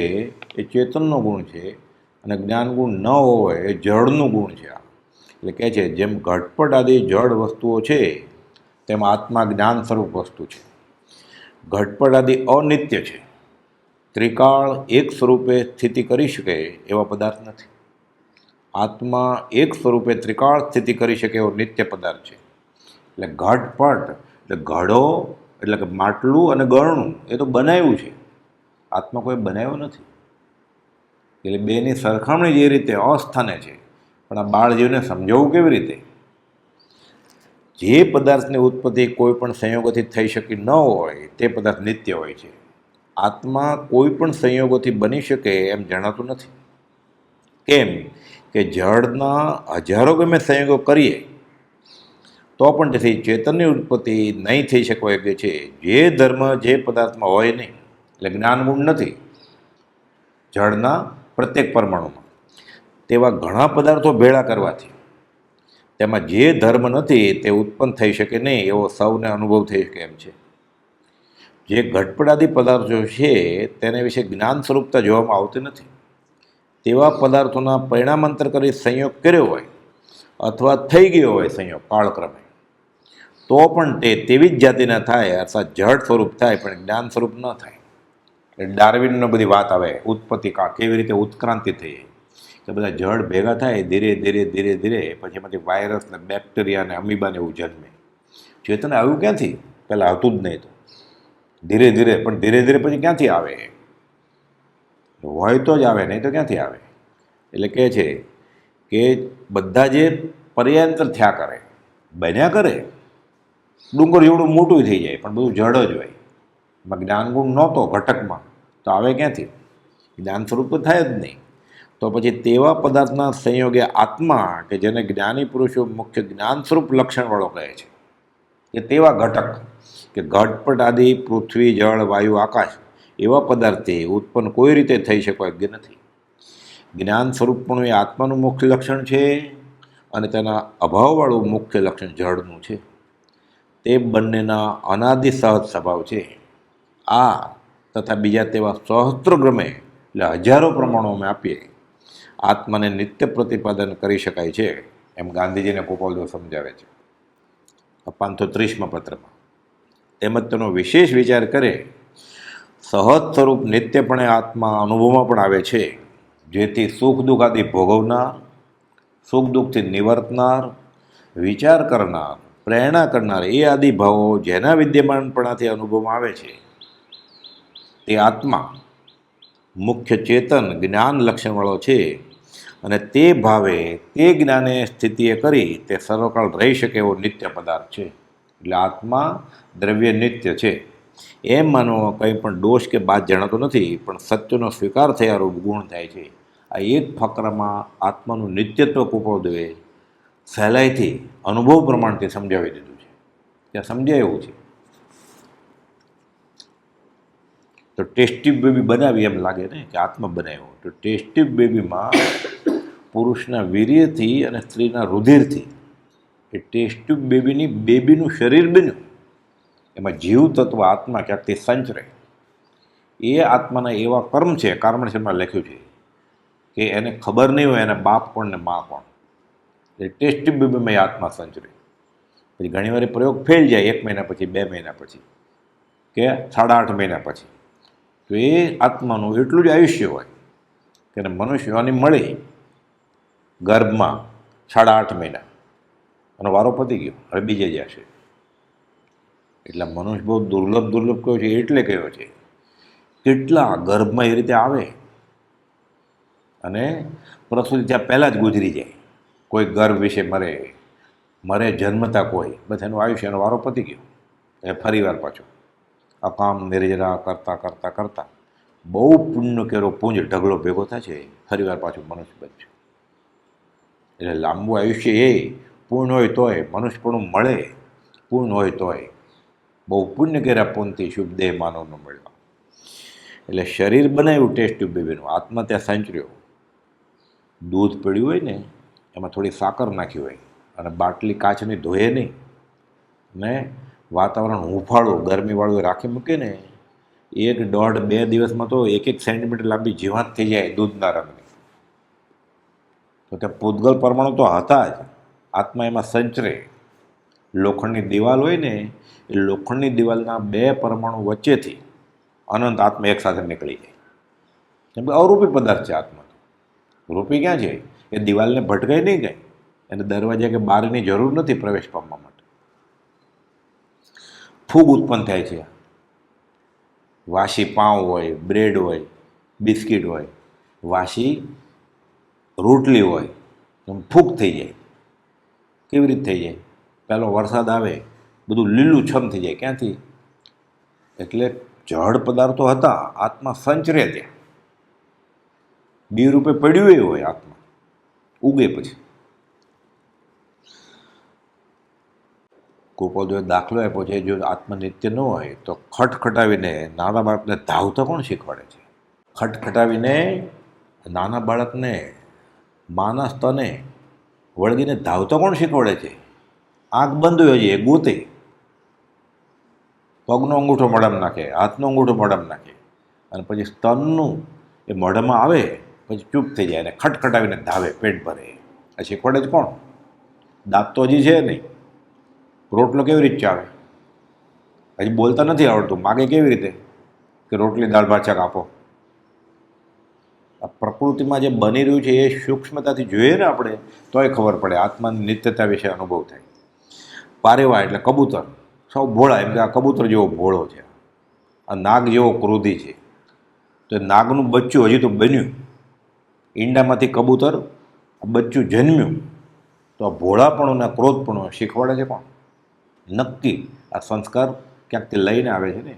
એ ચેતનનો ગુણ છે અને જ્ઞાન ગુણ ન હોય એ જળનું ગુણ છે. એટલે કહે છે જેમ ઘટપટ આદિ જળ વસ્તુઓ છે તેમ આત્મા જ્ઞાન સ્વરૂપ વસ્તુ છે. ઘટપટ આદિ અનિત્ય છે. ત્રિકાળ એક સ્વરૂપે સ્થિતિ કરી શકે એવા પદાર્થ નથી. આત્મા એક સ્વરૂપે ત્રિકાળ સ્થિતિ કરી શકે એવો નિત્ય પદાર્થ છે. એટલે ઘટપટ એટલે ઘડો એટલે કે માટલું અને ગળણું એ તો બનાવ્યું છે, આત્મા કોઈ બનાવ્યો નથી. એટલે બેની સરખામણી જે રીતે અસ્થાને છે, પણ આ બાળજીવને સમજાવવું કેવી રીતે? જે પદાર્થની ઉત્પત્તિ કોઈ પણ સંયોગોથી થઈ શકી ન હોય તે પદાર્થ નિત્ય હોય છે. આત્મા કોઈ પણ સંયોગોથી બની શકે એમ જણાતું નથી. કેમ કે જળના હજારો ગમે સંયોગો કરીએ તો પણ તેથી ચેતનની ઉત્પત્તિ નહીં થઈ શકે કે છે. જે ધર્મ જે પદાર્થમાં હોય નહીં, એટલે જ્ઞાન ગુણ નથી જળના પ્રત્યેક પરમાણુમાં, તેવા ઘણા પદાર્થો ભેળા કરવાથી તેમાં જે ધર્મ નથી તે ઉત્પન્ન થઈ શકે નહીં એવો સૌને અનુભવ થઈ શકે એમ છે. જે ઘટપડાદી પદાર્થો છે તેને વિશે જ્ઞાન સ્વરૂપતા જોવામાં આવતી નથી. તેવા પદાર્થોના પરિણામાંતર કરી સંયોગ કર્યો હોય અથવા થઈ ગયો હોય સંયોગ કાળક્રમે, તો પણ તે તેવી જ જાતિના થાય અર્થાત જળ સ્વરૂપ થાય, પણ જ્ઞાન સ્વરૂપ ન થાય. એટલે ડાર્વિનનો બધી વાત આવે ઉત્પત્તિ કાળ કેવી રીતે ઉત્ક્રાંતિ થઈ કે બધા જળ ભેગા થાય ધીરે ધીરે ધીરે ધીરે પછી એમાંથી વાયરસ ને બેક્ટેરિયા ને અમીબાને એવું જન્મે. ચેતન આવ્યું ક્યાંથી? પહેલાં હતું જ નહીં. તો ધીરે ધીરે, પણ ધીરે ધીરે પછી ક્યાંથી આવે? હોય તો જ આવે, નહીં તો ક્યાંથી આવે? એટલે કહે છે કે બધા જે પર્યાંતર થયા કરે, બન્યા કરે, ડુંગર જેવડું મોટું થઈ જાય પણ બધું જડ જ હોય. એમાં જ્ઞાનગુણ નહોતો ઘટકમાં તો આવે ક્યાંથી? જ્ઞાન સ્વરૂપ તો થાય જ નહીં. તો પછી તેવા પદાર્થના સંયોગે આત્મા કે જેને જ્ઞાની પુરુષો મુખ્ય જ્ઞાન સ્વરૂપ લક્ષણવાળો કહે છે, કે તેવા ઘટક કે ઘટપટ આદિ પૃથ્વી, જળ, વાયુ, આકાશ એવા પદાર્થે ઉત્પન્ન કોઈ રીતે થઈ શકે યોગ્ય નથી. જ્ઞાન સ્વરૂપપણું એ આત્માનું મુખ્ય લક્ષણ છે અને તેના અભાવવાળું મુખ્ય લક્ષણ જળનું છે. તે બંનેના અનાદિ સહજ સ્વભાવ છે. આ તથા બીજા તેવા સહસ્ત્રગ્રમે એટલે હજારો પ્રમાણો અમે આપીએ આત્માને નિત્ય પ્રતિપાદન કરી શકાય છે, એમ ગાંધીજીને ગોપાલદેવ સમજાવે છે 530માં પત્રમાં. તેમજ તેનો વિશેષ વિચાર કરે સહજ સ્વરૂપ નિત્યપણે આત્મા અનુભવમાં પણ આવે છે, જેથી સુખ દુઃખ આદિ ભોગવનાર, સુખ દુઃખથી નિવર્તનાર, વિચાર કરનાર, પ્રેરણા કરનાર એ આદિ ભાવો જેના વિદ્યમાનપણાથી અનુભવમાં આવે છે તે આત્મા મુખ્ય ચેતન જ્ઞાન લક્ષણવાળો છે અને તે ભાવે તે જ્ઞાને સ્થિતિએ કરી તે સર્વકાળ રહી શકે એવો નિત્ય પદાર્થ છે. એટલે આત્મા દ્રવ્ય નિત્ય છે એમ માનવામાં કંઈ પણ દોષ કે બાદ જણાતો નથી, પણ સત્યનો સ્વીકાર થયારો ગુણ થાય છે. આ એક ફકરામાં આત્માનું નિત્યત્વ કુપોદેવે સહેલાઈથી અનુભવ પ્રમાણથી સમજાવી દીધું છે. ત્યાં સમજાય એવું છે તો ટેસ્ટ ટ્યુબ બેબી બનાવી એમ લાગે ને કે આત્મા બનાવ્યો, તો ટેસ્ટ ટ્યુબ બેબીમાં પુરુષના વીર્યથી અને સ્ત્રીના રુધિરથી એ ટેસ્ટ ટ્યુબ બેબીનું શરીર બન્યું. એમાં જીવ તત્વ આત્મા ક્યાંકથી સંચરે. એ આત્માના એવા કર્મ છે, કારણશેમાં લખ્યું છે કે એને ખબર નહીં હોય એને બાપ કોણ ને મા કોણ. એ ટેસ્ટ ટ્યુબ બેબીમાં એ આત્મા સંચરે. પછી ઘણીવાર પ્રયોગ ફેલ જાય, 1 મહિના પછી, 2 મહિના પછી કે 8.5 મહિના પછી. તો એ આત્માનું એટલું જ આયુષ્ય હોય કે મનુષ્યોને મળે ગર્ભમાં 8.5 મહિના અને વારો પતી ગયો, હવે બીજે જશે. એટલે મનુષ્ય બહુ દુર્લભ કયો છે, એટલે કયો છે કેટલા ગર્ભમાં એ રીતે આવે અને પ્રસૂતિ ત્યાં પહેલાં જ ગુજરી જાય. કોઈ ગર્ભ વિશે મરે જન્મતા કોઈ, બસ એનું આયુષ્ય, એનો વારો પતી ગયો. એ ફરીવાર પાછો અકામ નિર્જરા કરતાં બહુ પુણ્ય કેરો પુંજ ઢગલો ભેગો થાય છે, ફરીવાર પાછું મનુષ્ય બનશે. એટલે લાંબુ આયુષ્ય એ પૂર્ણ હોય તોય, મનુષ્યપણું મળે પૂર્ણ હોય તોય, બહુ પુણ્ય કર્યા પૂનથી શુભ દેહ માનવનો મળ્યો. એટલે શરીર બનાવ્યું ટેસ્ટ ટ્યુબ બેબીનું, આત્મા ત્યાં સંચર્યો. દૂધ પડ્યું હોય ને એમાં થોડી સાકર નાખી હોય અને બાટલી કાચની ધોયે નહીં ને વાતાવરણ હૂંફાળું ગરમીવાળું રાખી મૂકે ને, 1.5-2 દિવસમાં તો 1 સેન્ટીમીટર લાંબી જીવાત થઈ જાય દૂધના રંગની. તો ત્યાં પૂતગલ પરમાણુ તો હતા જ, આત્મા એમાં સંચરે. લોખંડની દિવાલ હોય ને એ લોખંડની દિવાલના 2 પરમાણુ વચ્ચેથી અનંત આત્મા એકસાથે નીકળી જાય. કેમ કે અરૂપી પદાર્થ છે આત્મા. રૂપી ક્યાં છે? એ દિવાલને ભટકાય નહીં કંઈ, એને દરવાજા કે બારની જરૂર નથી પ્રવેશ પામવા માટે. ફૂગ ઉત્પન્ન થાય છે, વાસી પાઉં હોય, બ્રેડ હોય, બિસ્કિટ હોય, વાસી રોટલી હોય, એમ ફૂગ થઈ જાય. કેવી રીતે થઈ જાય? પહેલો વરસાદ આવે બધું લીલું છમ થઈ જાય. ક્યાંથી? એટલે જળ પદાર્થો હતા, આત્મા સંચરે ત્યાં. બી રૂપે પડ્યું એ હોય આત્મા, ઉગે પછી. ગોપાલદેવે દાખલો આપ્યો છે, જો આત્મા નિત્ય ન હોય તો ખટખટાવીને નાના બાળકને ધાવતા કોણ શીખવાડે છે? ખટખટાવીને નાના બાળકને માના સ્તને વળગીને ધાવતા કોણ શીખવાડે છે? આંખ બંધ હોય છે, એ ગોતે. પગનો અંગૂઠો મોઢામાં નાખે, હાથનો અંગૂઠો મોઢામાં નાખે અને પછી સ્તનનું એ મોઢામાં આવે પછી ચૂપ થઈ જાય અને ખટખટાવીને ધાવે, પેટ ભરે. આ શીખવાડે જ કોણ? દાંત તો હજી છે નહીં. રોટલો કેવી રીતે ચાવે? હજી બોલતા નથી આવડતું, માગે કેવી રીતે કે રોટલી દાળ ભાત શાક આપો? આ પ્રકૃતિમાં જે બની રહ્યું છે એ સૂક્ષ્મતાથી જોઈએ ને આપણે તોય ખબર પડે, આત્માની નિત્યતા વિશે અનુભવ થાય. પારેવા એટલે કબૂતર, સૌ ભોળા, એમ કે આ કબૂતર જેવો ભોળો છે. આ નાગ જેવો ક્રોધી છે, તો એ નાગનું બચ્ચું હજી તો બન્યું, ઈંડામાંથી કબૂતર બચ્ચું જન્મ્યું, તો આ ભોળાપણું ને ક્રોધપણું શીખવાડે છે કોણ? નક્કી આ સંસ્કાર ક્યાંકથી લઈને આવે છે ને,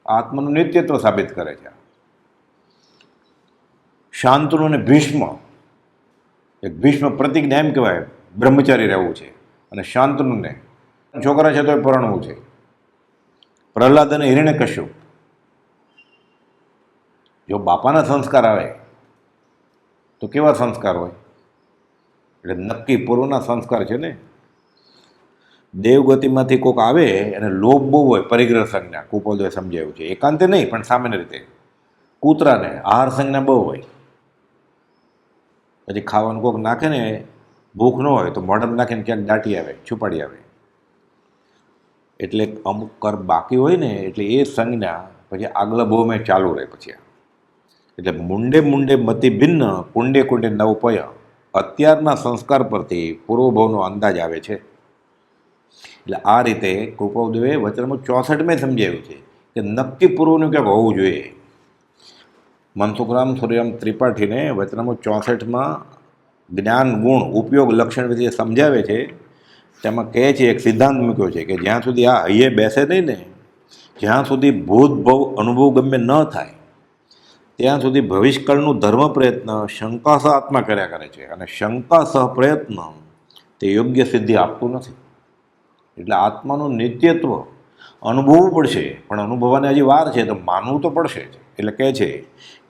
આત્માનું નિત્યત્વ સાબિત કરે છે. શાંતનુ અને ભીષ્મ, એક ભીષ્મ પ્રતિજ્ઞા એમ કહેવાય બ્રહ્મચારી રહેવું છે, અને શાંતનુને છોકરા છે તો પરણવું છે. પ્રહલાદ અને હિરણ્યકશ્યપ, જો બાપાના સંસ્કાર આવે તો કેવા સંસ્કાર હોય? એટલે નક્કી પૂર્વના સંસ્કાર છે ને. દેવગતિમાંથી કોઈક આવે અને લોભ બહુ હોય, પરિગ્રહ સંજ્ઞા કુપોદે સમજાવ્યું છે, એકાંતે નહીં પણ સામાન્ય રીતે. કૂતરાને આહાર સંજ્ઞા બહુ હોય, પછી ખાવાનું કોઈક નાખે ને, ભૂખ ન હોય તો મોઢામાં નાખીને ક્યાંક દાટી આવે, છુપાડી આવે. એટલે અમુક કર બાકી હોય ને, એટલે એ સંજ્ઞા પછી આગલા ભવમાં ચાલુ રહે. પછી એટલે મુંડે મુંડે મતિ ભિન્ન, કુંડે કુંડે નવપય, અત્યારના સંસ્કાર પરથી પૂર્વભવનો અંદાજ આવે છે. એટલે આ રીતે કૃપાદેવે વચનમાં 64માં સમજાવ્યું છે કે નક્કી પૂર્વનું ક્યાંક હોવું જોઈએ. મનસુખરામ સૂર્યરામ ત્રિપાઠીને વચનામું 64માં જ્ઞાન ગુણ ઉપયોગ લક્ષણ વિશે સમજાવે છે. તેમાં કહે છે, એક સિદ્ધાંત મૂક્યો છે કે જ્યાં સુધી આ હૈયે બેસે નહીં ને, જ્યાં સુધી ભૂતભવ અનુભવ ગમે ન થાય, ત્યાં સુધી ભવિષ્યકાળનું ધર્મ પ્રયત્ન શંકાસહ આત્મા કર્યા કરે છે, અને શંકાસહ પ્રયત્ન તે યોગ્ય સિદ્ધિ આપતું નથી. એટલે આત્માનું નિત્યત્વ અનુભવવું પડશે, પણ અનુભવવાની હજી વાર છે, તો માનવું તો પડશે જ. એટલે કહે છે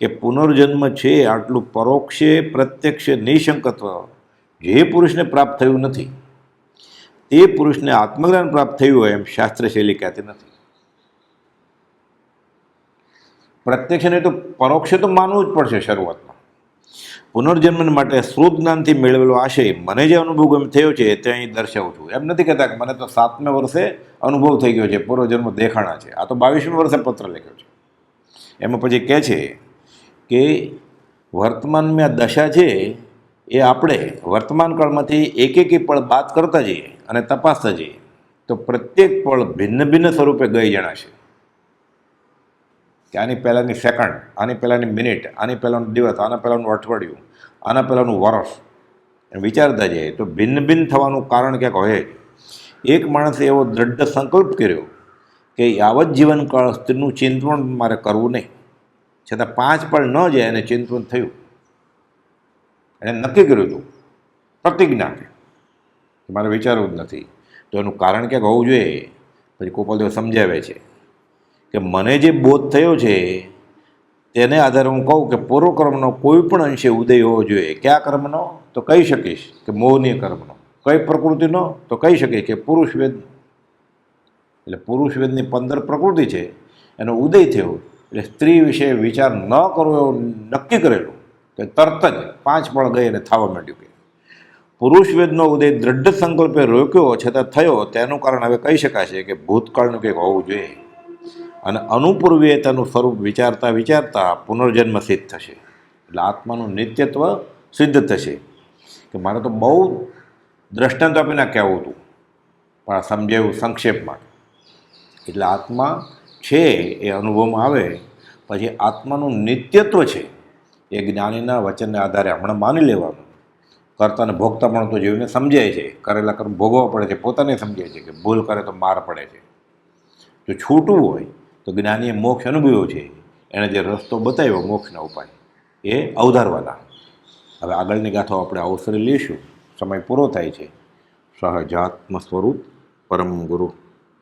કે પુનર્જન્મ છે આટલું પરોક્ષે પ્રત્યક્ષે નિઃશંકત્વ જે પુરુષને પ્રાપ્ત થયું નથી, તે પુરુષને આત્મજ્ઞાન પ્રાપ્ત થયું હોય એમ શાસ્ત્ર શૈલી કહેતી નથી. પ્રત્યક્ષ નહીં તો પરોક્ષે તો માનવું જ પડશે શરૂઆતમાં. પુનર્જન્મ માટે શ્રુત જ્ઞાનથી મેળવેલો આશય મને જે અનુભવ ગમે થયો છે તે અહીં દર્શાવું છું. એમ નથી કહેતા કે મને તો 7મા વર્ષે અનુભવ થઈ ગયો છે, પૂર્વજન્મ દેખાણા છે. આ તો 22મા વર્ષે પત્ર લખ્યો છે. એમાં પછી કહે છે કે વર્તમાનમાં આ દશા છે એ આપણે વર્તમાન કાળમાંથી એક પળ બાદ કરતા જઈએ અને તપાસતા જઈએ તો પ્રત્યેક પળ ભિન્ન ભિન્ન સ્વરૂપે ગઈ જણાશે. કે આની પહેલાંની સેકન્ડ, આની પહેલાંની મિનિટ, આની પહેલાંનો દિવસ, આના પહેલાંનું અઠવાડિયું, આના પહેલાંનું વર્ષ એમ વિચારતા જઈએ તો ભિન્ન ભિન્ન થવાનું કારણ ક્યાંક હોય જ. એક માણસે એવો દ્રઢ સંકલ્પ કર્યો કે યાવત જીવનકાળ સ્ત્રીનું ચિંતન મારે કરવું નહીં, છતાં 5 પળ ન જાય અને ચિંતન થયું. એણે નક્કી કર્યું હતું, પ્રતિજ્ઞા કે મારે વિચારવું જ નથી. તો એનું કારણ ક્યાંક હોવું જોઈએ. પછી ગોપાલદેવ સમજાવે છે કે મને જે બોધ થયો છે તેને આધારે હું કહું કે પૂર્વકર્મનો કોઈ પણ અંશે ઉદય હોવો જોઈએ. કયા કર્મનો? તો કહી શકીશ કે મોહનીય કર્મનો. કઈ પ્રકૃતિનો? તો કહી શકીશ કે પુરુષ વેદ. એટલે પુરુષ વેદની 15 પ્રકૃતિ છે, એનો ઉદય થયો. એટલે સ્ત્રી વિશે વિચાર ન કરવો એવું નક્કી કરેલું કે તરત જ 5 પળ ગઈ અને થવા માંડ્યું. કે પુરુષ વેદનો ઉદય દ્રઢ સંકલ્પે રોક્યો છતાં થયો, તેનું કારણ હવે કહી શકાશે કે ભૂતકાળનું કંઈક હોવું જોઈએ. અને અનુપૂર્વીએ તેનું સ્વરૂપ વિચારતા વિચારતા પુનર્જન્મ સિદ્ધ થશે. એટલે આત્માનું નિત્યત્વ સિદ્ધ થશે. કે મારે તો બહુ દ્રષ્ટાંત આપીને કહેવું હતું, પણ આ સમજાયું સંક્ષેપમાં. એટલે આત્મા છે એ અનુભવમાં આવે, પછી આત્માનું નિત્યત્વ છે એ જ્ઞાનીના વચનને આધારે હમણાં માની લેવાનું. કરતાને ભોગતા પણ તો જીવને સમજાય છે, કરેલા કર્મ ભોગવવા પડે છે, પોતાને સમજાય છે કે ભૂલ કરે તો માર પડે છે. જો છૂટવું હોય તો જ્ઞાનીએ મોક્ષ અનુભવ્યો છે, એણે જે રસ્તો બતાવ્યો મોક્ષના ઉપાય એ અવધારવાના. હવે આગળની ગાથાઓ આપણે અવસરે લઈશું. સમય પૂરો થાય છે. સહજાત્મ સ્વરૂપ પરમ ગુરુ.